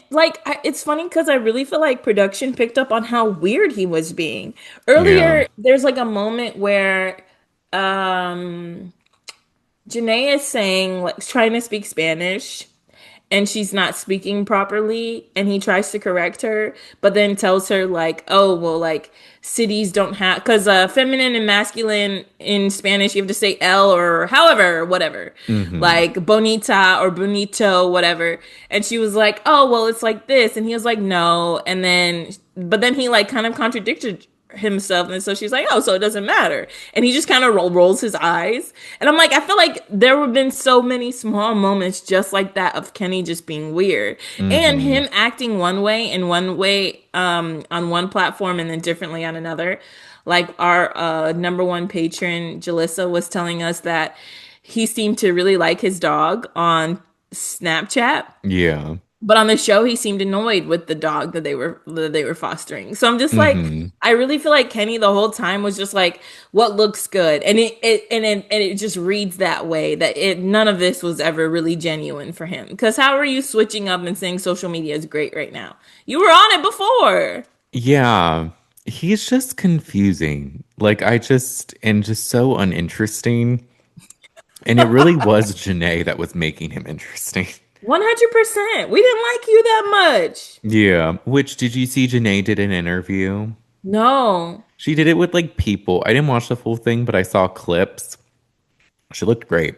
it's funny because I really feel like production picked up on how weird he was being. Yeah. Earlier, there's like a moment where um Janae is saying, like, trying to speak Spanish and she's not speaking properly. And he tries to correct her, but then tells her, like, oh, well, like, cities don't have, because feminine and masculine in Spanish, you have to say El or however, whatever, Mm-hmm. like bonita or bonito, whatever. And she was like, oh, well, it's like this. And he was like, no. But then he, like, kind of contradicted himself, and so she's like, oh, so it doesn't matter. And he just kind of rolls his eyes, and I'm like, I feel like there have been so many small moments just like that of Kenny just being weird and Mm-hmm. him acting one way in one way on one platform and then differently on another. Like our number one patron Jalissa was telling us that he seemed to really like his dog on Snapchat, Yeah. but on the show, he seemed annoyed with the dog that they were fostering. So I'm just like, Mm-hmm. I really feel like Kenny the whole time was just like, what looks good, and it just reads that way that it none of this was ever really genuine for him. Because how are you switching up and saying social media is great right now? You were on it before. Yeah. He's just confusing. Like and just so uninteresting. And it really was Janae that was making him interesting. 100%. We didn't like you that much. Yeah. Which did you see Janae did an interview? No. She did it with like people. I didn't watch the full thing, but I saw clips. She looked great.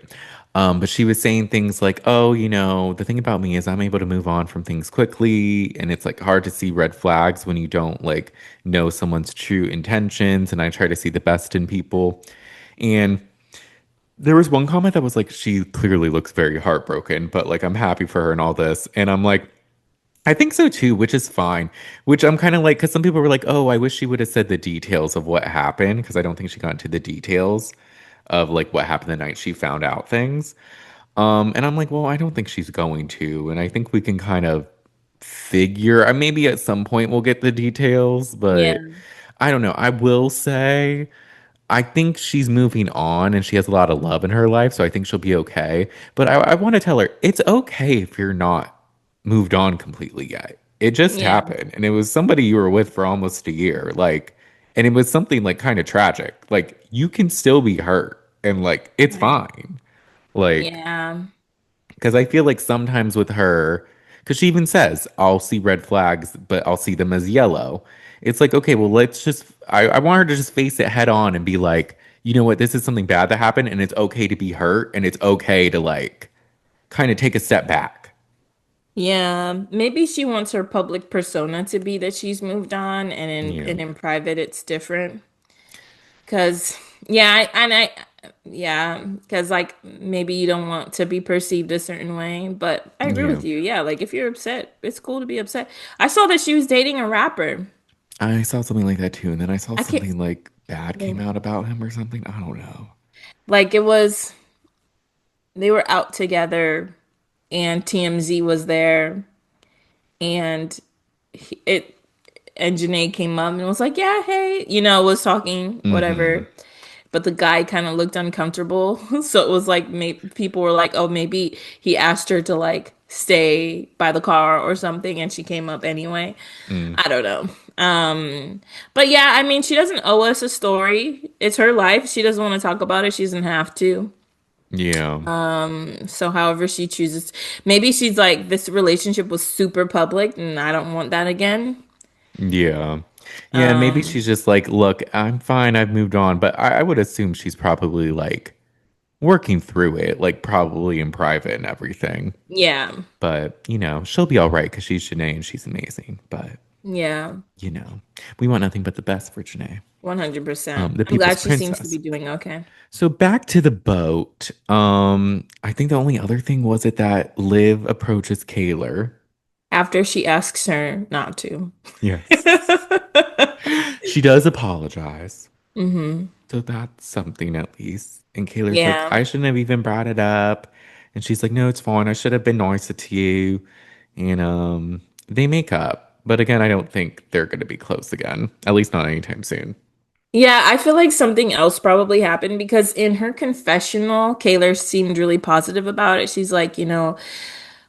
But she was saying things like, oh, the thing about me is I'm able to move on from things quickly. And it's like hard to see red flags when you don't like know someone's true intentions. And I try to see the best in people. And there was one comment that was like, she clearly looks very heartbroken, but like, I'm happy for her and all this. And I'm like, I think so too, which is fine. Which I'm kind of like, because some people were like, oh, I wish she would have said the details of what happened, because I don't think she got into the details of like what happened the night she found out things. And I'm like, well, I don't think she's going to. And I think we can kind of figure, maybe at some point we'll get the details, but Yeah. I don't know. I will say, I think she's moving on and she has a lot of love in her life, so I think she'll be okay. But I want to tell her it's okay if you're not moved on completely yet. It just Yeah. happened, and it was somebody you were with for almost a year. Like, and it was something like kind of tragic. Like, you can still be hurt, and like, it's Right. fine. Like, Yeah. because I feel like sometimes with her, because she even says, I'll see red flags, but I'll see them as yellow. It's like, okay, well, let's just, I want her to just face it head on and be like, you know what, this is something bad that happened, and it's okay to be hurt, and it's okay to like kind of take a step back. Yeah. Maybe she wants her public persona to be that she's moved on, and Yeah. in private it's different. Cause yeah, yeah, cause like maybe you don't want to be perceived a certain way, but I agree Yeah. with you. Yeah, like if you're upset, it's cool to be upset. I saw that she was dating a rapper. I saw something like that too, and then I saw I can't, something like bad came out about him or something. I don't know. like it was they were out together and TMZ was there and it and Janae came up and was like, "Yeah, hey," was talking Mm-hmm. whatever. But the guy kind of looked uncomfortable. So it was like people were like, "Oh, maybe he asked her to like stay by the car or something," and she came up anyway. Mm. I don't know. But yeah, I mean, she doesn't owe us a story. It's her life. She doesn't want to talk about it. She doesn't have to. Yeah. So however she chooses, maybe she's like, this relationship was super public and I don't want that again. Yeah. Yeah, and maybe she's just like, look, I'm fine, I've moved on, but I would assume she's probably like working through it, like probably in private and everything. Yeah. But, she'll be all right because she's Janae and she's amazing. But, Yeah. you know, we want nothing but the best for Janae, 100%. the I'm people's glad she seems to be princess. doing okay. So back to the boat. I think the only other thing was it that Liv approaches Kaylor. After she asks her not to. Yes. She does apologize. Hmm. So that's something at least. And Kaylor's like, Yeah. I shouldn't have even brought it up. And she's like, no, it's fine. I should have been nicer to you. And they make up. But again, I don't think they're gonna be close again. At least not anytime soon. Yeah, I feel like something else probably happened because in her confessional, Kaylor seemed really positive about it. She's like,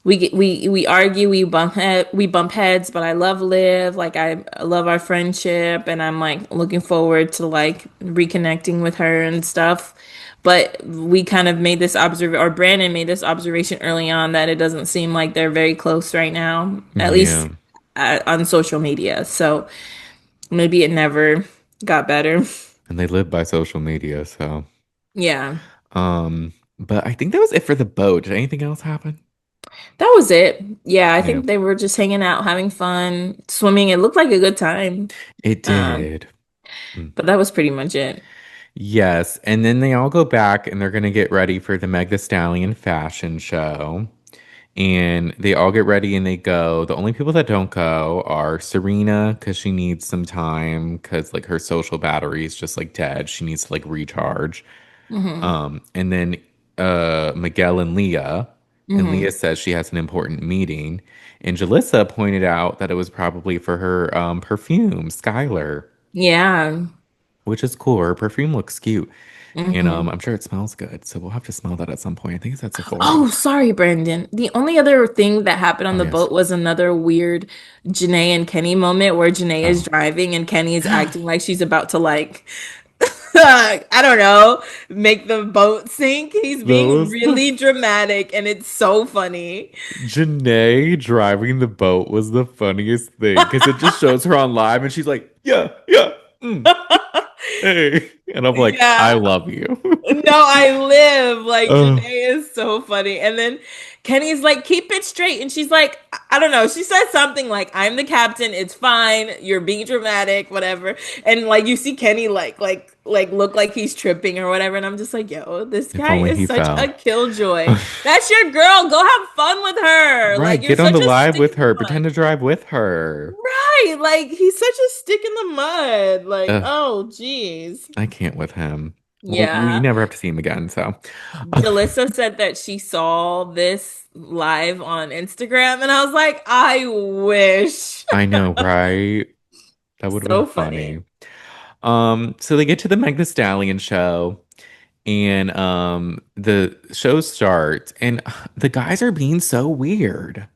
we argue, we bump heads, but I love Liv. Like I love our friendship, and I'm like looking forward to like reconnecting with her and stuff. But we kind of made this observation, or Brandon made this observation early on that it doesn't seem like they're very close right now, at least Yeah. on social media. So maybe it never got better. And they live by social media, so Yeah, but I think that was it for the boat. Did anything else happen? that was it. Yeah, I Yeah. think they were just hanging out, having fun, swimming. It looked like a good time. It Um, did. Mm. but that was pretty much it. Yes, and then they all go back and they're gonna get ready for the Meg Thee Stallion fashion show. And they all get ready and they go. The only people that don't go are Serena because she needs some time because like her social battery is just like dead. She needs to like recharge. Hmm. And then Miguel and Leah. And Leah Hmm. says she has an important meeting. And Jalissa pointed out that it was probably for her perfume, Skylar, Yeah. which is cool. Her perfume looks cute. And Hmm. I'm sure it smells good. So we'll have to smell that at some point. I think it's at Sephora. Oh, sorry, Brandon. The only other thing that happened on Oh, the yes. boat was another weird Janae and Kenny moment where Janae is Oh. driving and Kenny is acting like she's about to like I don't know, make the boat sink. He's That being was the really dramatic and it's so funny. Janae driving the boat was the funniest thing because it just shows her on live and she's like, yeah, yeah. Mm. Hey. And I'm like, I Yeah. love you. No, I live. Like, Oh, Janae is so funny. And then Kenny's like, keep it straight. And she's like, I don't know. She says something like, I'm the captain. It's fine. You're being dramatic, whatever. And like, you see Kenny look like he's tripping or whatever. And I'm just like, yo, this if guy only is he such a fell. killjoy. That's your girl. Go have fun with her. Right, Like, you're get on such the a live stick with in the her. mud. Pretend to drive with her. Right. Like, he's such a stick in the mud. Like, Ugh, oh, geez. I can't with him. Well, we Yeah. never have to see him again, so. Jalissa said that she saw this live on Instagram, and I was like, I wish. I know, right? That would have been So funny. funny. So they get to the Meg Thee Stallion show, and the show starts, and the guys are being so weird.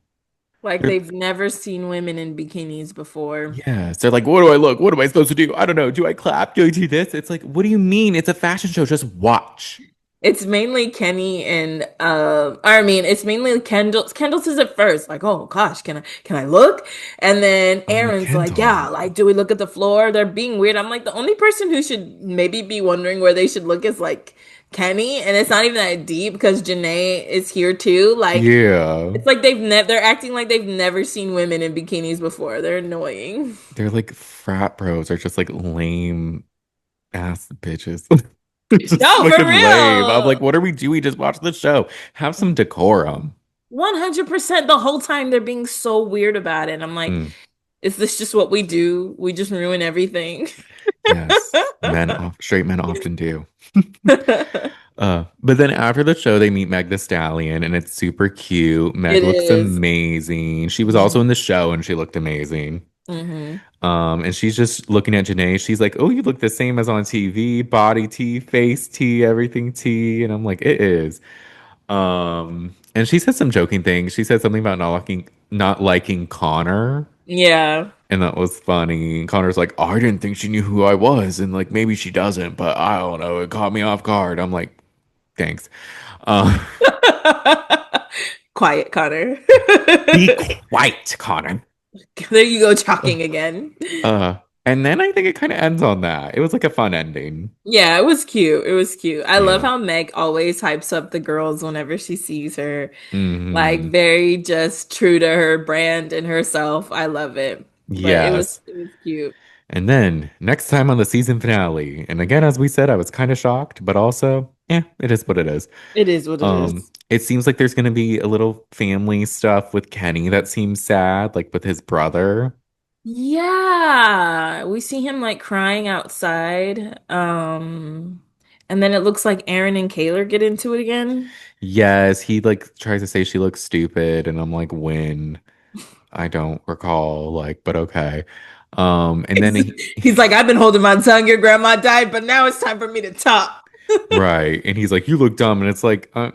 Like They're they've never seen women in bikinis before. Yes, they're like, what do I look? What am I supposed to do? I don't know. Do I clap? Do I do this? It's like, what do you mean? It's a fashion show. Just watch. It's mainly Kenny and I mean it's mainly Kendall. Kendall says it first, like, oh gosh, can I look? And then Oh, Aaron's like, yeah, Kendall. like do we look at the floor? They're being weird. I'm like, the only person who should maybe be wondering where they should look is like Kenny, and it's not even that deep because Janae is here too. Like Yeah. it's like they're acting like they've never seen women in bikinis before. They're annoying. They're like frat bros are just like lame ass bitches. Just No, for fucking lame. I'm like, real. what are we doing? Just watch the show. Have some decorum. 100% the whole time they're being so weird about it. I'm like, Mm, is this just what we do? We just ruin everything. yes. Straight men often do. But then after the show, they meet Meg the Stallion, and it's super cute. Meg It looks is. amazing. She was also Mm-hmm. in the show, and she looked amazing. Mm-hmm. And she's just looking at Janae. She's like, "Oh, you look the same as on TV, body T, face T, everything T." And I'm like, "It is." And she said some joking things. She said something about not liking Connor, Yeah. and that was funny. And Connor's like, "Oh, I didn't think she knew who I was, and like maybe she doesn't, but I don't know. It caught me off guard." I'm like, "Thanks." Uh, Quiet, Connor. be quiet, Connor. There you go, talking again. Uh, and then I think it kind of ends on that. It was like a fun ending. Yeah, it was cute. It was cute. I love Yeah. how Meg always hypes up the girls whenever she sees her. Like Hmm. very just true to her brand and herself. I love it. But it was Yes. it was cute. And then next time on the season finale, and again, as we said, I was kind of shocked, but also, yeah, it is what it is. It is what it is. It seems like there's going to be a little family stuff with Kenny that seems sad, like with his brother. Yeah, we see him like crying outside. And then it looks like Aaron and Kaylor get into it again. Yes, he like tries to say she looks stupid, and I'm like, when? I don't recall, like, but okay. And then He's, he, he's like, I've been holding my tongue. Your grandma died, but now it's time for me to talk. right, and he's like, you look dumb, and it's like, I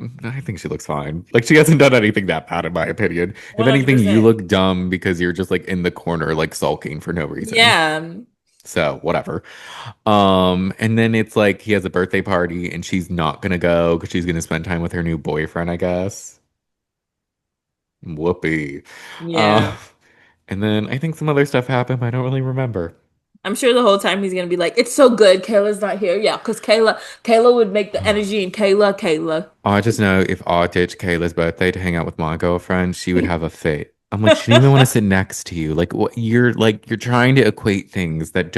think she looks fine. Like, she hasn't done anything that bad, in my opinion. If anything, you 100%. look dumb because you're just like in the corner, like sulking for no reason. Yeah. So whatever. And then it's like he has a birthday party, and she's not gonna go because she's gonna spend time with her new boyfriend, I guess. Whoopee. Yeah. Uh, and then I think some other stuff happened, but I don't really remember. I'm sure the whole time he's gonna be like, it's so good. Kayla's not here. Yeah, because Kayla would make the energy and Kayla. I just know if I ditched Kayla's birthday to hang out with my girlfriend, she would have a fit. I'm like, she didn't even want to sit next to you. Like, what you're trying to equate things that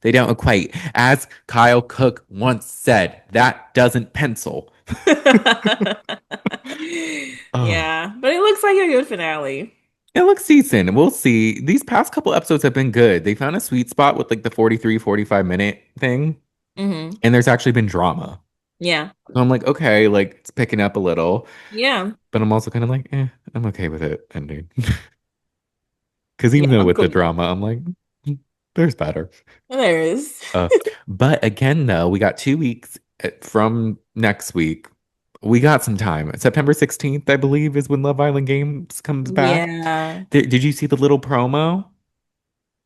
they don't equate. As Kyle Cook once said, that doesn't pencil. Oh, Yeah, but it looks like a good finale. it looks decent. We'll see. These past couple episodes have been good. They found a sweet spot with like the 43, 45 minute thing, Hmm. and there's actually been drama. Yeah. So I'm like, okay, like it's picking up a little, Yeah. but I'm also kind of like, I'm okay with it ending. Because even Yeah, though I'm with the cool. drama, I'm like, there's better. There is. Uh, but again, though, we got 2 weeks from next week. We got some time. September 16th, I believe, is when Love Island Games comes back. Yeah. Did you see the little promo?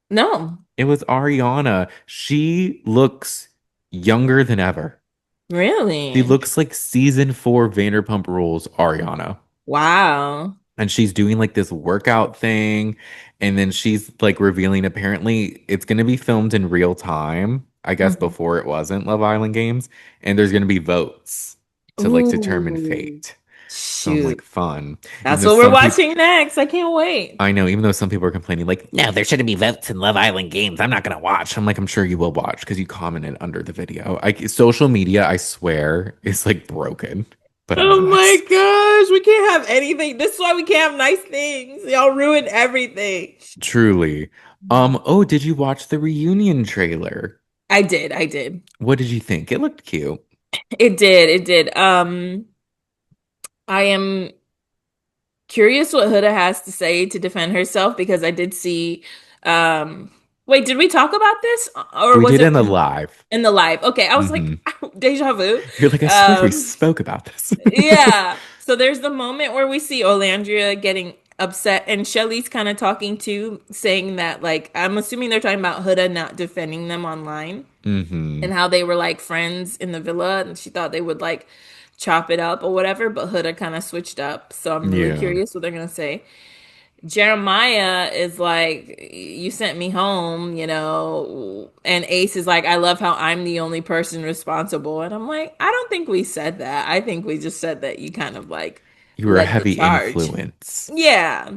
No, It was Ariana. She looks younger than ever. She really. looks like season 4 Vanderpump Rules Ariana. Wow. And she's doing like this workout thing. And then she's like revealing apparently it's going to be filmed in real time. I guess Mhm. before it wasn't Love Island games, and there's gonna be votes to like determine Ooh, fate. So I'm like, shoot. fun. Even That's though what we're some people, watching next. I can't wait. I know, even though some people are complaining, like, no, there shouldn't be votes in Love Island games. I'm not gonna watch. I'm like, I'm sure you will watch because you commented under the video. Social media, I swear, is like broken. But Oh my anyways, gosh, we can't have anything. This is why we can't have nice things. Y'all ruin everything. truly. Oh, did you watch the reunion trailer? I did, I did. What did you think? It looked cute. It did, it did. I am curious what Huda has to say to defend herself because I did see wait, did we talk about this or We was did it in the live. in the live? Okay, I was like Hmm. deja vu. You're like, I swear we Um spoke about this. yeah. So there's the moment where we see Olandria getting upset and Shelly's kind of talking too, saying that like I'm assuming they're talking about Huda not defending them online Hmm. and how they were like friends in the villa and she thought they would like chop it up or whatever, but Huda kind of switched up. So I'm really Yeah. curious what they're gonna say. Jeremiah is like, you sent me home, and Ace is like, I love how I'm the only person responsible. And I'm like, I don't think we said that. I think we just said that you kind of like You were a led the heavy charge. influence. Yeah.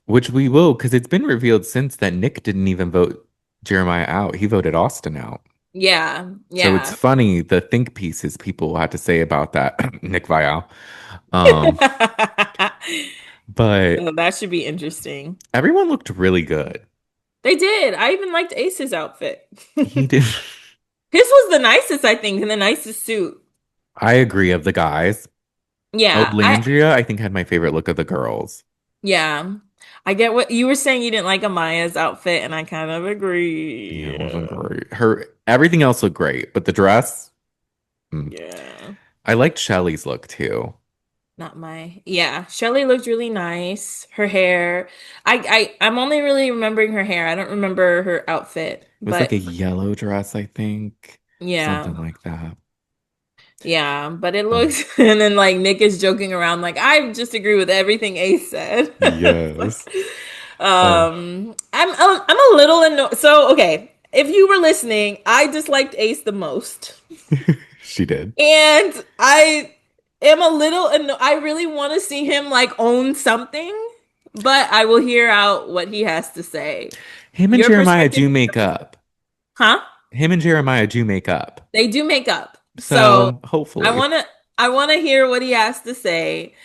Which we will, because it's been revealed since that Nick didn't even vote Jeremiah out. He voted Austin out. Yeah. So it's Yeah. funny the think pieces people had to say about that, Nick Vial. Um, but So that should be interesting. everyone looked really good. They did. I even liked Ace's outfit. He did. His was the nicest, I think, and the nicest suit. I agree of the guys. Yeah. Landria, I think, had my favorite look of the girls. Yeah. I get what you were saying you didn't like Amaya's outfit, and I kind of Yeah, agree. it wasn't great. Her everything else looked great, but the dress, mm. Yeah. I liked Shelley's look too. Not my yeah. Shelly looked really nice. Her hair. I'm only really remembering her hair. I don't remember her outfit. It was like a But yellow dress, I think. yeah. Something like that. Yeah. But it Um, looks and then like Nick is joking around like I just agree with everything Ace said. It's like, yes. Uh, I'm a little annoyed. So okay, if you were listening, I disliked Ace the most. she did. And I am a little I really want to see him like own something, but I will hear out what he has to say. Him and Your Jeremiah perspective, do make up. huh? Him and Jeremiah do make up. They do make up. So So I hopefully. want to I want to hear what he has to say.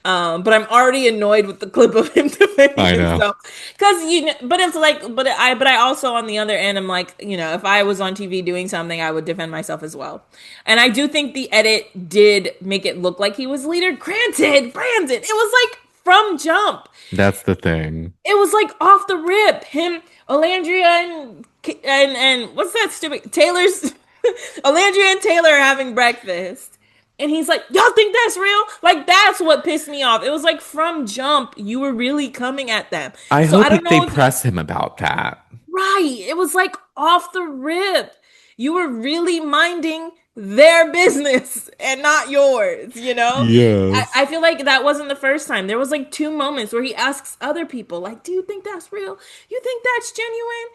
But I'm already annoyed with the clip of him defending I know. himself because but it's like, but I also on the other end, I'm like, if I was on TV doing something, I would defend myself as well. And I do think the edit did make it look like he was leader. Granted, Brandon, it was like from jump. That's the thing. It was like off the rip. Him, Olandria, and what's that stupid Taylor's Olandria and Taylor are having breakfast. And he's like, y'all think that's real? Like, that's what pissed me off. It was like from jump, you were really coming at them. I So I hope don't they know if press him about that. right. It was like off the rip. You were really minding their business and not yours, you know? Yes. I feel like that wasn't the first time. There was like two moments where he asks other people, like, do you think that's real? You think that's genuine?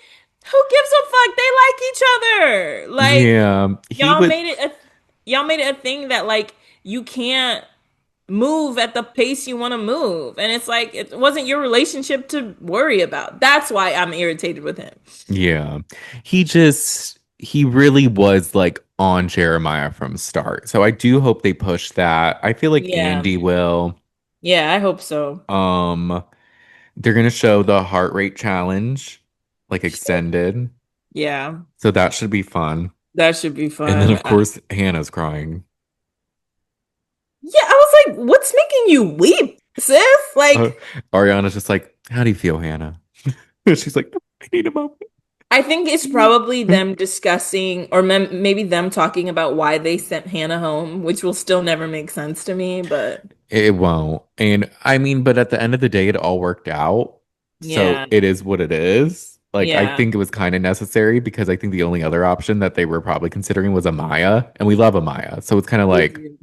Who gives a fuck? They like each other. Like, Yeah. He y'all would. made it a y'all made it a thing that like you can't move at the pace you want to move. And it's like it wasn't your relationship to worry about. That's why I'm irritated with him. Yeah. He really was like on Jeremiah from start. So I do hope they push that. I feel like Yeah. Andy will. Yeah, I hope so. Um, they're gonna show the heart rate challenge, like extended. Yeah, So that should be fun. that should be And then fun. of course Hannah's crying. Yeah, I was like, what's making you weep, sis? Uh, Like, Ariana's just like, how do you feel, Hannah? She's like, I need a moment. I think it's probably them discussing, or maybe them talking about why they sent Hannah home, which will still never make sense to me. But It won't. And I mean, but at the end of the day, it all worked out. So yeah, it is what it is. Like, I yeah, think it was kind of necessary because I think the only other option that they were probably considering was Amaya, and we love Amaya. So it's kind of we like, do.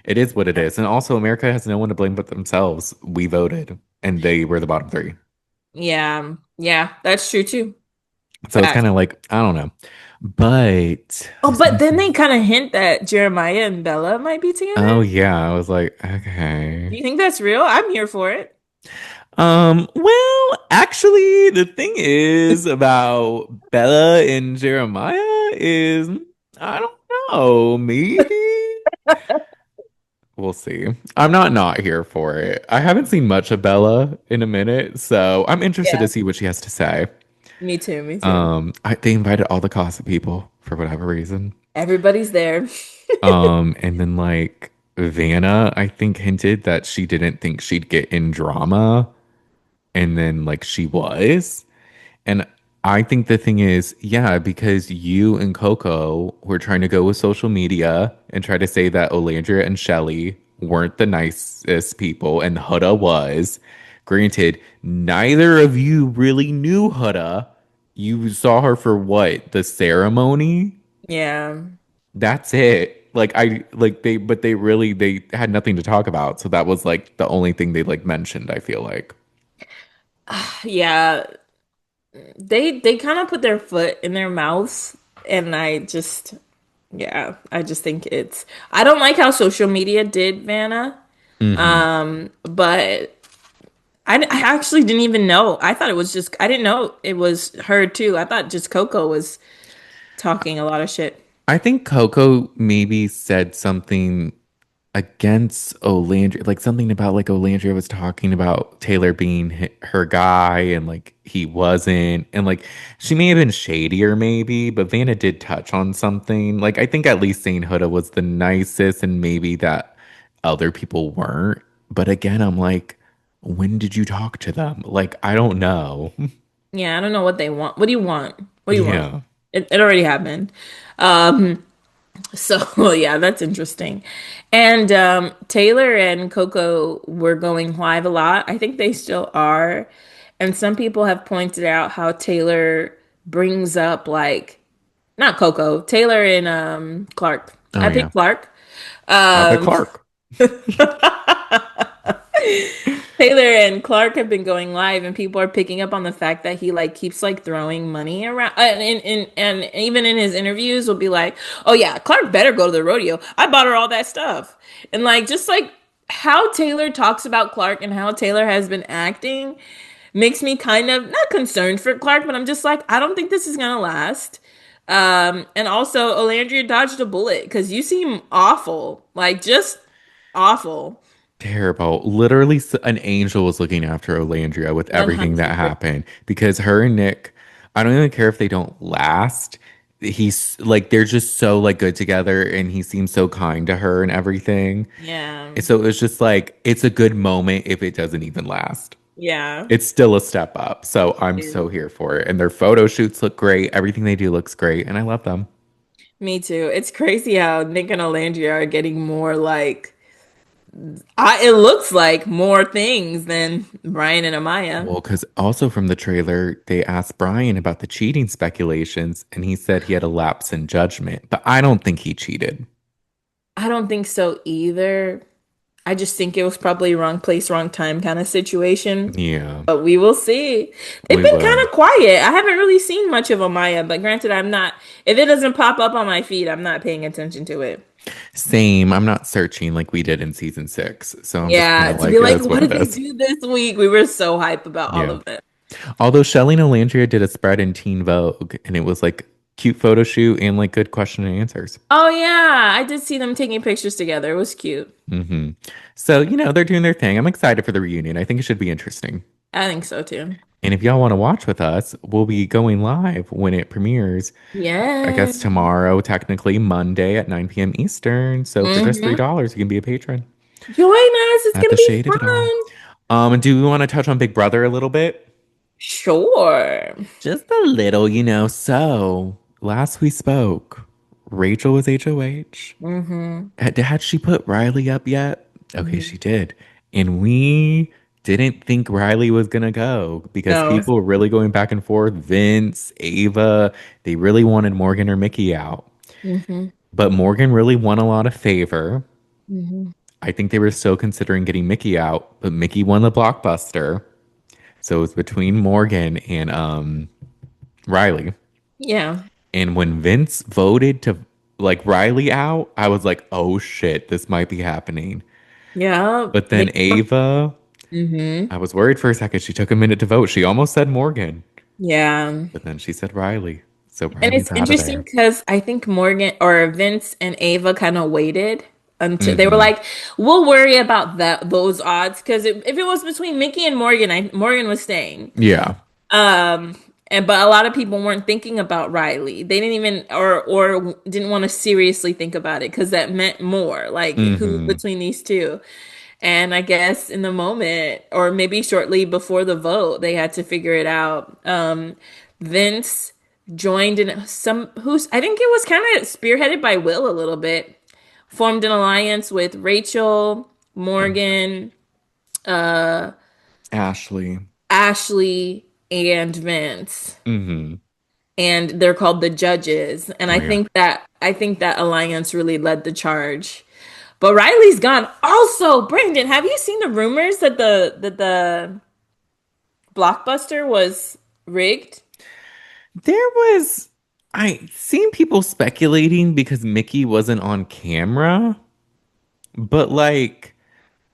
it is what it is. And also, America has no one to blame but themselves. We voted, and they were the bottom three. Yeah, yeah, that's true too. So it's Fact. kind of like, I don't know. But I Oh, was but gonna then say, they kind of hint that Jeremiah and Bella might be oh together. yeah, I was like, Do okay. you think that's real? I'm here for it. Well, actually, the thing is about Bella and Jeremiah is I don't know, maybe we'll see. I'm not here for it. I haven't seen much of Bella in a minute, so I'm interested Yeah. to see what she has to say. Me too, me too. They invited all the cast of people for whatever reason. Everybody's there. And then like Vanna, I think hinted that she didn't think she'd get in drama, and then like she was. And I think the thing is, yeah, because you and Coco were trying to go with social media and try to say that Olandria and Shelly weren't the nicest people and Huda was. Granted, neither of you really knew Huda. You saw her for what? The ceremony? Yeah. That's it. But they really they had nothing to talk about. So that was like the only thing they like mentioned, I feel like. Yeah. They kind of put their foot in their mouths, and I just think I don't like how social media did Vanna. Hmm. But I actually didn't even know. I thought it was just I didn't know it was her too. I thought just Coco was talking a lot of shit. I think Coco maybe said something against Olandria, like something about like Olandria was talking about Taylor being her guy and like he wasn't. And like she may have been shadier, maybe, but Vanna did touch on something. Like I think at least saying Huda was the nicest and maybe that other people weren't. But again, I'm like, when did you talk to them? Like, I don't know. Yeah, I don't know what they want. What do you want? What do you want? Yeah. It already happened. Um, so yeah, that's interesting. And Taylor and Coco were going live a lot. I think they still are. And some people have pointed out how Taylor brings up like not Coco, Taylor and Clark. Oh, I pick yeah. Clark. I bet Um, Clark. Taylor and Clark have been going live, and people are picking up on the fact that he like keeps like throwing money around, and even in his interviews will be like, "Oh yeah, Clark better go to the rodeo. I bought her all that stuff," and like just like how Taylor talks about Clark and how Taylor has been acting makes me kind of not concerned for Clark, but I'm just like, I don't think this is gonna last. And also, Olandria dodged a bullet because you seem awful, like just awful. Terrible. Literally, an angel was looking after Olandria with everything that 100%. happened because her and Nick, I don't even care if they don't last. He's like, they're just so like good together and he seems so kind to her and everything. Yeah. And so it's just like, it's a good moment if it doesn't even last. Yeah. It's still a step up. So I'm so Ew. here for it. And their photo shoots look great. Everything they do looks great. And I love them. Me too. It's crazy how Nick and Olandria are getting more like it looks like more things than Brian and Amaya. Well, because also from the trailer, they asked Brian about the cheating speculations, and he said he had a lapse in judgment, but I don't think he cheated. I don't think so either. I just think it was probably wrong place, wrong time kind of situation. Yeah, But we will see. They've we been kind will. of quiet. I haven't really seen much of Amaya, but granted, I'm not, if it doesn't pop up on my feed, I'm not paying attention to it. Same. I'm not searching like we did in season 6, so I'm just kind Yeah, of to be like, it like, is what what did it they is. do this week? We were so hype about all Yeah. of it. Although Shelley and Olandria did a spread in Teen Vogue, and it was like cute photo shoot and like good question and answers. Oh yeah, I did see them taking pictures together. It was cute. Hmm. So, they're doing their thing. I'm excited for the reunion. I think it should be interesting. I think so too. And if y'all want to watch with us, we'll be going live when it premieres. I Yeah. guess tomorrow, technically Monday at 9 p.m. Eastern. So for just Mm-hmm. $3, you can be a patron Join us. It's at the gonna be shade of it all. fun. And do we want to touch on Big Brother a little bit? Sure. Just a little, So last we spoke, Rachel was HOH. Mm-hmm. Had she put Riley up yet? Okay, Mm-hmm. she did. And we didn't think Riley was gonna go because No. people were really going back and forth. Vince, Ava, they really wanted Morgan or Mickey out. Mm-hmm. But Morgan really won a lot of favor. Mm-hmm. I think they were still considering getting Mickey out, but Mickey won the blockbuster. So it was between Morgan and Riley. Yeah. And when Vince voted to like Riley out, I was like, oh shit, this might be happening. Yeah. But then Ava, Mm-hmm. I was worried for a second. She took a minute to vote. She almost said Morgan, Yeah. but then she said Riley. So And it's Riley's out of interesting there. because I think Morgan or Vince and Ava kind of waited until they were Hmm. like, "We'll worry about those odds." Because if it was between Mickey and Morgan, Morgan was staying. Yeah. Um, and but a lot of people weren't thinking about Riley. They didn't even or didn't want to seriously think about it because that meant more. Like who Hmm. between these two? And I guess in the moment, or maybe shortly before the vote, they had to figure it out. Vince joined in some who's I think it was kind of spearheaded by Will a little bit, formed an alliance with Rachel, Morgan, uh, Ashley. Ashley, and Vince. Hmm. And they're called the Judges. And Oh yeah. I think that alliance really led the charge. But Riley's gone. Also, Brandon, have you seen the rumors that the Blockbuster was rigged? There was I seen people speculating because Mickey wasn't on camera, but like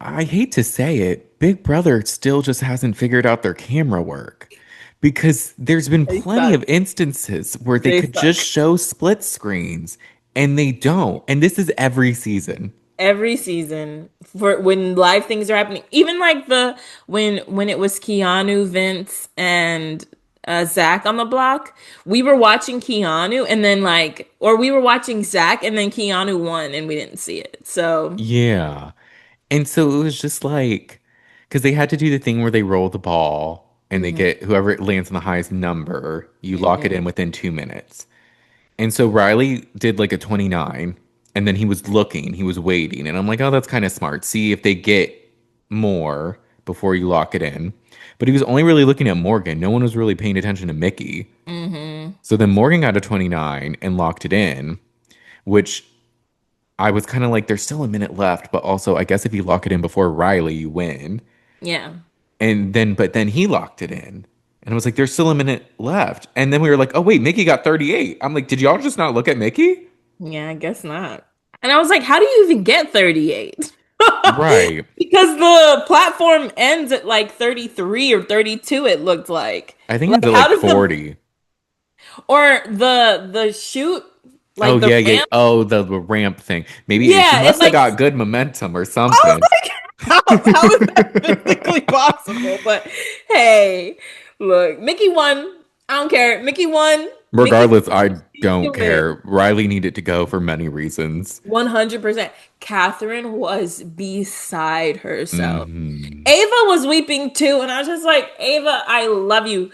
I hate to say it, Big Brother still just hasn't figured out their camera work. Because there's been They plenty suck. of instances where they They could just suck. show split screens and they don't. And this is every season. Every season for when live things are happening. Even like the when it was Keanu, Vince, and Zach on the block, we were watching Keanu and then like or we were watching Zach and then Keanu won and we didn't see it. So Yeah. And so it was just like, because they had to do the thing where they roll the ball and they mhm, get whoever lands on the highest number, you lock it mhm, in within 2 minutes. And so Riley did like a 29 and then he was looking, he was waiting. And I'm like, oh, that's kind of smart. See if they get more before you lock it in. But he was only really looking at Morgan. No one was really paying attention to Mickey. mhm. So then Morgan got a 29 and locked it in, which I was kind of like, there's still a minute left. But also, I guess if you lock it in before Riley, you win. Yeah. But then he locked it in. And I was like, there's still a minute left. And then we were like, oh, wait, Mickey got 38. I'm like, did y'all just not look at Mickey? Yeah, I guess not. And I was like, how do you even get 38? Right. Because the platform ends at like 33 or 32, it looked like. I think Like it's at how like does the 40. or the shoot, Oh, like the yeah, yeah. ramp? Oh, the ramp thing. Maybe she Yeah, it must have like got good momentum or I was something. like, how is that physically possible? But hey, look, Mickey won. I don't care. Mickey won. Mickey Regardless, I needs to don't win. care. Riley needed to go for many reasons. 100%. Catherine was beside herself. Hmm. Ava was weeping too, and I was just like, Ava, I love you.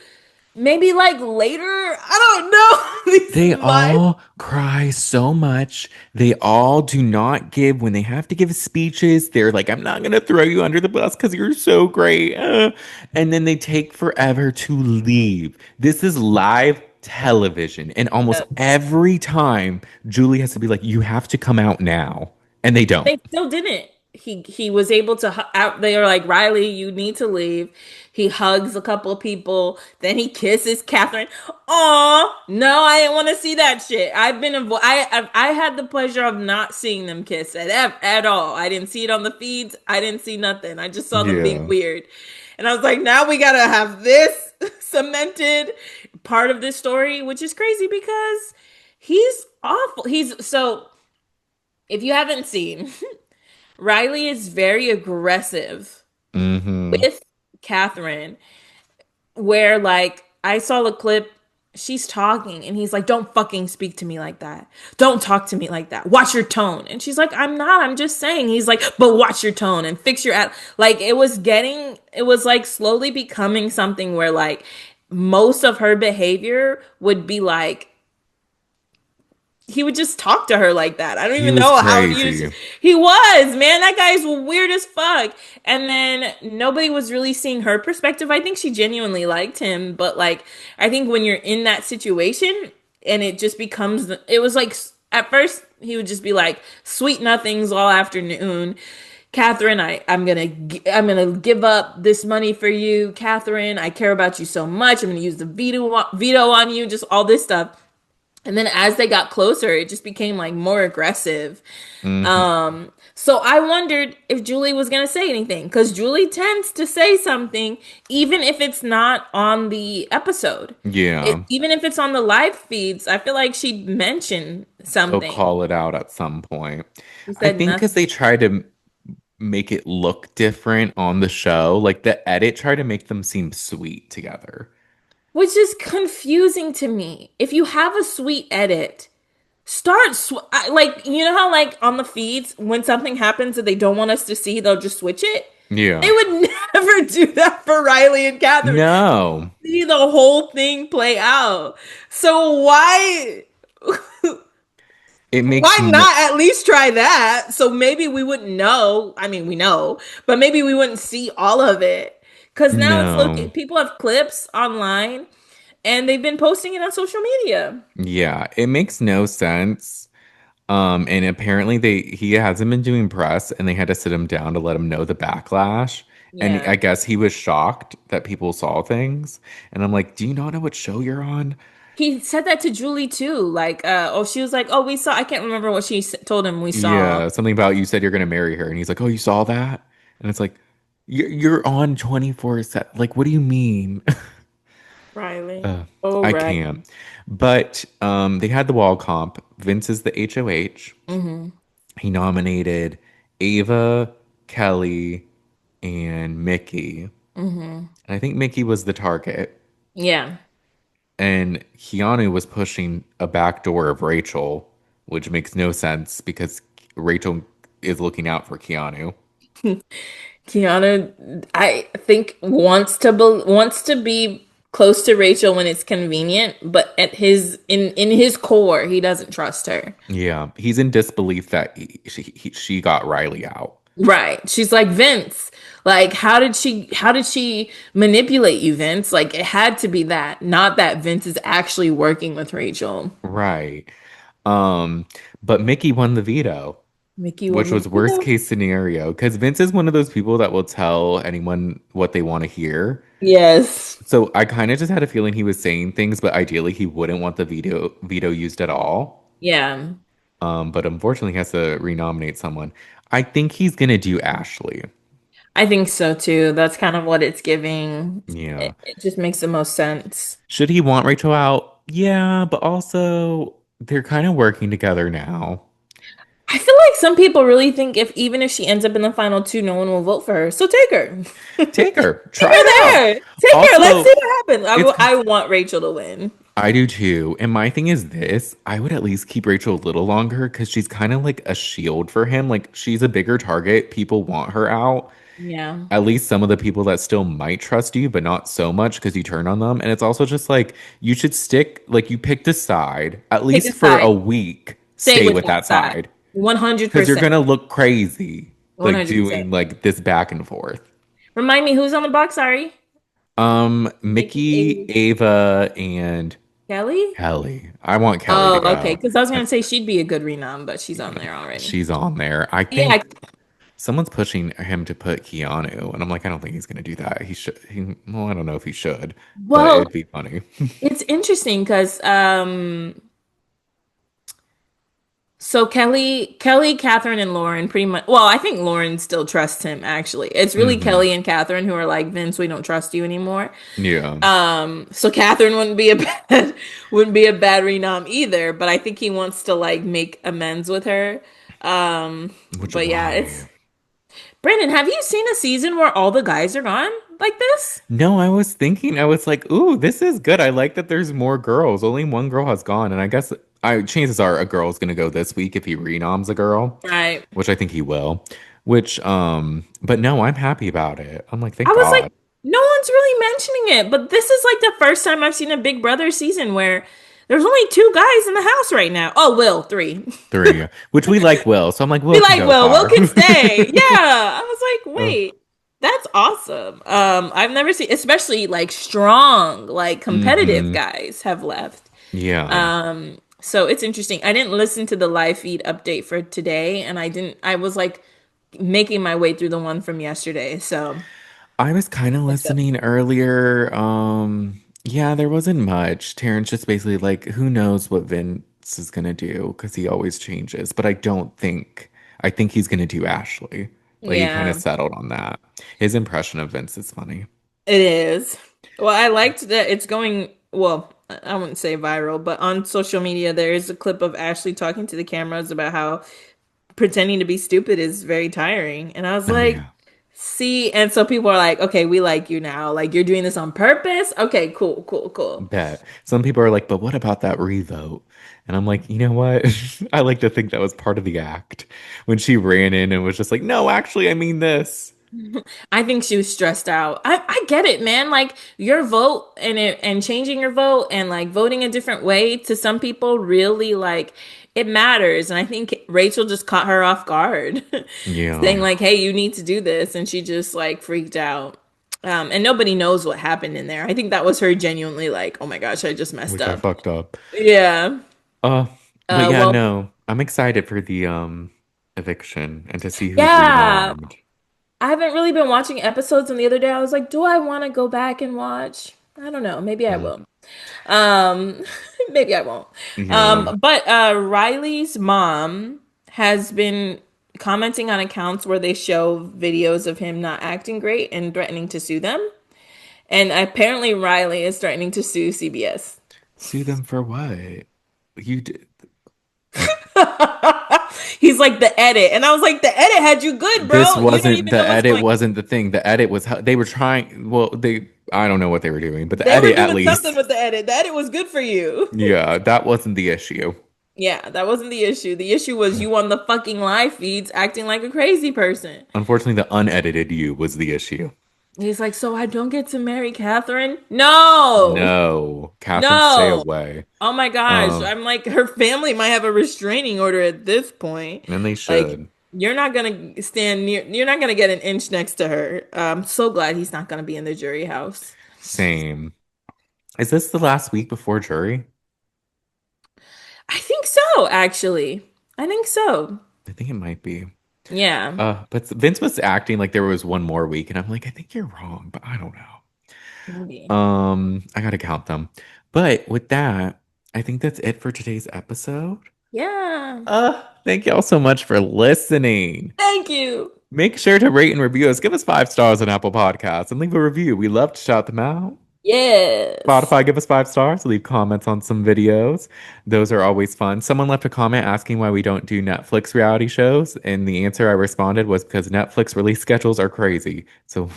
Maybe like later, I don't know. They These live. all cry so much. They all do not give when they have to give speeches. They're like, I'm not going to throw you under the bus because you're so great. And then they take forever to leave. This is live television. And almost every time, Julie has to be like, you have to come out now. And they don't. They still didn't. He was able to out. They were like, Riley, you need to leave. He hugs a couple of people. Then he kisses Catherine. Aw, no, I didn't want to see that shit. I've been I had the pleasure of not seeing them kiss at all. I didn't see it on the feeds. I didn't see nothing. I just saw them being Yeah. weird, and I was like, now we gotta have this cemented part of this story, which is crazy because he's awful. He's so. If you haven't seen. Riley is very aggressive Hmm. with Catherine, where like I saw the clip, she's talking and he's like, don't fucking speak to me like that. Don't talk to me like that. Watch your tone. And she's like, I'm not, I'm just saying. He's like, but watch your tone and fix your like it was like slowly becoming something where like most of her behavior would be like he would just talk to her like that. I don't He even was know how you. crazy. He was, man. That guy's weird as fuck. And then nobody was really seeing her perspective. I think she genuinely liked him, but like, I think when you're in that situation and it just becomes, it was like at first he would just be like sweet nothings all afternoon. Catherine, I'm gonna give up this money for you, Catherine. I care about you so much. I'm gonna use the veto on you. Just all this stuff. And then as they got closer, it just became like more aggressive. Hmm. So I wondered if Julie was going to say anything because Julie tends to say something, even if it's not on the episode. Yeah. Even if it's on the live feeds, I feel like she'd mention She'll something. call it out at some point. She I said think because nothing, they try to make it look different on the show, like the edit tried to make them seem sweet together. which is confusing to me. If you have a sweet edit, like you know how like on the feeds when something happens that they don't want us to see, they'll just switch it. They Yeah. would never do that for Riley and Catherine. No. See the whole thing play out. So It makes why no, not at least try that? So maybe we wouldn't know. I mean, we know, but maybe we wouldn't see all of it. Cause now it's look, no. people have clips online and they've been posting it on social media. Yeah, it makes no sense. And apparently he hasn't been doing press and they had to sit him down to let him know the backlash. And Yeah. I guess he was shocked that people saw things. And I'm like, do you not know what show you're on? He said that to Julie too. Like, oh, she was like, oh, we saw, I can't remember what told him we saw. Yeah, something about you said you're gonna marry her. And he's like, oh, you saw that? And it's like, you're on 24/7. Like, what do you mean? Riley. Uh, Oh, I can't. Riley. But they had the wall comp. Vince is the HOH. Mm-hmm. He nominated Ava, Kelly, and Mickey. Mm-hmm. And I think Mickey was the target. Yeah. And Keanu was pushing a back door of Rachel, which makes no sense because Rachel is looking out for Keanu. Keanu, I think wants to be close to Rachel when it's convenient, but at his in his core, he doesn't trust her. Yeah, he's in disbelief that she got Riley out. Right. She's like, Vince, like how did she manipulate you, Vince? Like it had to be that, not that Vince is actually working with Rachel. Right. Um, but Mickey won the veto, Mickey which won the was worst veto. case scenario because Vince is one of those people that will tell anyone what they want to hear. Yes. So I kind of just had a feeling he was saying things, but ideally he wouldn't want the veto used at all. Yeah. But unfortunately he has to renominate someone. I think he's gonna do Ashley. I think so too. That's kind of what it's giving. Yeah. It just makes the most sense. Should he want Rachel out? Yeah, but also they're kind of working together now. I feel like some people really think if even if she ends up in the final two, no one will vote for her. So take her. Take her. Take Try it her out. there. Take her. Let's see Also, what happens. it's I want Rachel to win. I do too. And my thing is this, I would at least keep Rachel a little longer because she's kind of like a shield for him. Like she's a bigger target. People want her out. Yeah. At least some of the people that still might trust you, but not so much because you turn on them. And it's also just like you should stick, like you picked a side, at Pick a least for a side. week, Stay stay with with that that side. side. Because you're 100%. gonna look crazy, like 100%. doing like this back and forth. Remind me who's on the box, sorry. Mickey Mickey, A. Ava, and Kelly? Kelly. I want Kelly to Oh, okay. go. Because I was I, gonna say she'd be a good renom, but she's on there already. she's on there. I Yeah. think someone's pushing him to put Keanu, and I'm like, I don't think he's gonna do that. He should. Well, I don't know if he should, but Well, it'd be funny. it's interesting because so Kelly, Catherine, and Lauren pretty much. Well, I think Lauren still trusts him. Actually, it's really Hmm. Kelly and Catherine who are like, Vince, we don't trust you anymore. Yeah, So Catherine wouldn't be a bad wouldn't be a bad renom either. But I think he wants to like make amends with her. which But yeah, it's why? Brandon. Have you seen a season where all the guys are gone like this? No, I was thinking, I was like, ooh, this is good. I like that there's more girls. Only one girl has gone, and I guess chances are a girl's gonna go this week if he renoms a girl, Right. which I think he will. Which, but no, I'm happy about it. I'm like, I thank was like, God. no one's really mentioning it, but this is like the first time I've seen a Big Brother season where there's only two guys in the house right now. Oh, Will, three. Three, which we like Will, so I'm like, Be Will can like, go Will far. can stay. Yeah. I was like, Uh, wait, that's awesome. I've never seen, especially like strong, like competitive mm-hmm. guys have left. Yeah. So it's interesting. I didn't listen to the live feed update for today, and I was like making my way through the one from yesterday. So I was kind of listening earlier. Yeah, there wasn't much. Terrence just basically like, who knows what Vince is gonna do because he always changes. But I think he's gonna do Ashley. Like he kind of Yeah, settled on that. His impression of Vince is funny. it is. Well, I liked that it's going, well, I wouldn't say viral, but on social media, there is a clip of Ashley talking to the cameras about how pretending to be stupid is very tiring. And I was Oh like, yeah. see, and so people are like, okay, we like you now. Like you're doing this on purpose. Okay, cool, cool, cool. Bet. Some people are like, but what about that revote? And I'm like, you know what? I like to think that was part of the act when she ran in and was just like, no, actually, I mean this. I think she was stressed out. I get it, man. Like your vote and changing your vote and like voting a different way to some people really like it matters. And I think Rachel just caught her off guard, saying Yeah. like, "Hey, you need to do this," and she just like freaked out. And nobody knows what happened in there. I think that was her genuinely like, "Oh my gosh, I just messed Like I up." fucked up. Yeah. Uh, but yeah, Well, no. I'm excited for the eviction and to see who's yeah. renamed. I haven't really been watching episodes, and the other day I was like, "Do I want to go back and watch?" I don't know. Maybe I Mm, will. Um, maybe I won't. yeah. But Riley's mom has been commenting on accounts where they show videos of him not acting great and threatening to sue them. And apparently Riley is threatening to sue CBS. Sue them for what? You did. He's like the edit. And I was like, the edit had you good, This bro. You don't wasn't even the know what's edit going on. wasn't the thing. The edit was how they were trying. Well, I don't know what they were doing, but the They were edit at doing something least. with the edit. The edit was good for you. Yeah, that wasn't the issue. Yeah, that wasn't the issue. The issue was you on the fucking live feeds acting like a crazy person. Unfortunately, the unedited you was the issue. He's like, so I don't get to marry Catherine? No, No, Catherine, stay no. away. Oh my gosh. Um, I'm like, her family might have a restraining order at this point. and they Like, should. you're not gonna stand near, you're not gonna get an inch next to her. I'm so glad he's not gonna be in the jury house. Same. Is this the last week before jury? I think so, actually. I think so. I think it might be. Yeah, But Vince was acting like there was one more week, and I'm like, I think you're wrong, but I don't know. maybe. I gotta count them. But with that, I think that's it for today's episode. Yeah. Thank y'all so much for listening. Thank you. Make sure to rate and review us. Give us 5 stars on Apple Podcasts and leave a review. We love to shout them out. Yes. Spotify, give us 5 stars. Leave comments on some videos. Those are always fun. Someone left a comment asking why we don't do Netflix reality shows, and the answer I responded was because Netflix release schedules are crazy. So,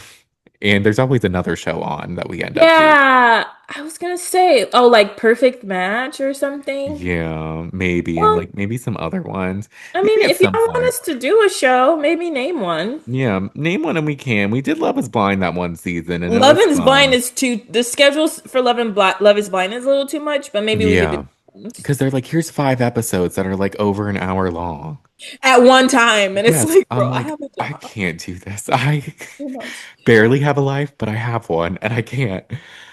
and there's always another show on that we end up doing. Yeah, I was gonna say, oh, like Perfect Match or something. Yeah, maybe, and Well, like maybe some other ones. I mean, Maybe at if y'all some want point. us to do a show, maybe name one. Yeah, name one and we can. We did Love is Blind that one season, and it Love was is Blind fun. is too, the schedules for Love is Blind is a little too much, but maybe we could do Yeah, it because they're like, here's 5 episodes that are like over an hour long. at one time. And it's Yes, like, bro, I'm I like, have a I job. can't do this. I Too much. barely have a life, but I have one, and I can't.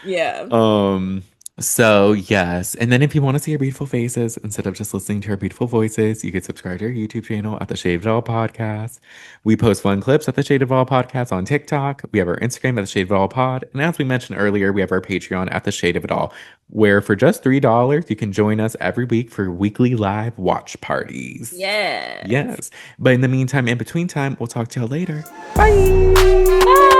Yeah. Um, so yes, and then if you want to see our beautiful faces instead of just listening to our beautiful voices, you can subscribe to our YouTube channel at the Shade of It All Podcast. We post fun clips at the Shade of It All Podcast on TikTok. We have our Instagram at the Shade of It All Pod, and as we mentioned earlier, we have our Patreon at the Shade of It All, where for just $3 you can join us every week for weekly live watch parties. Yes. Yes, but in the meantime, in between time, we'll talk to y'all later. Bye. Bye.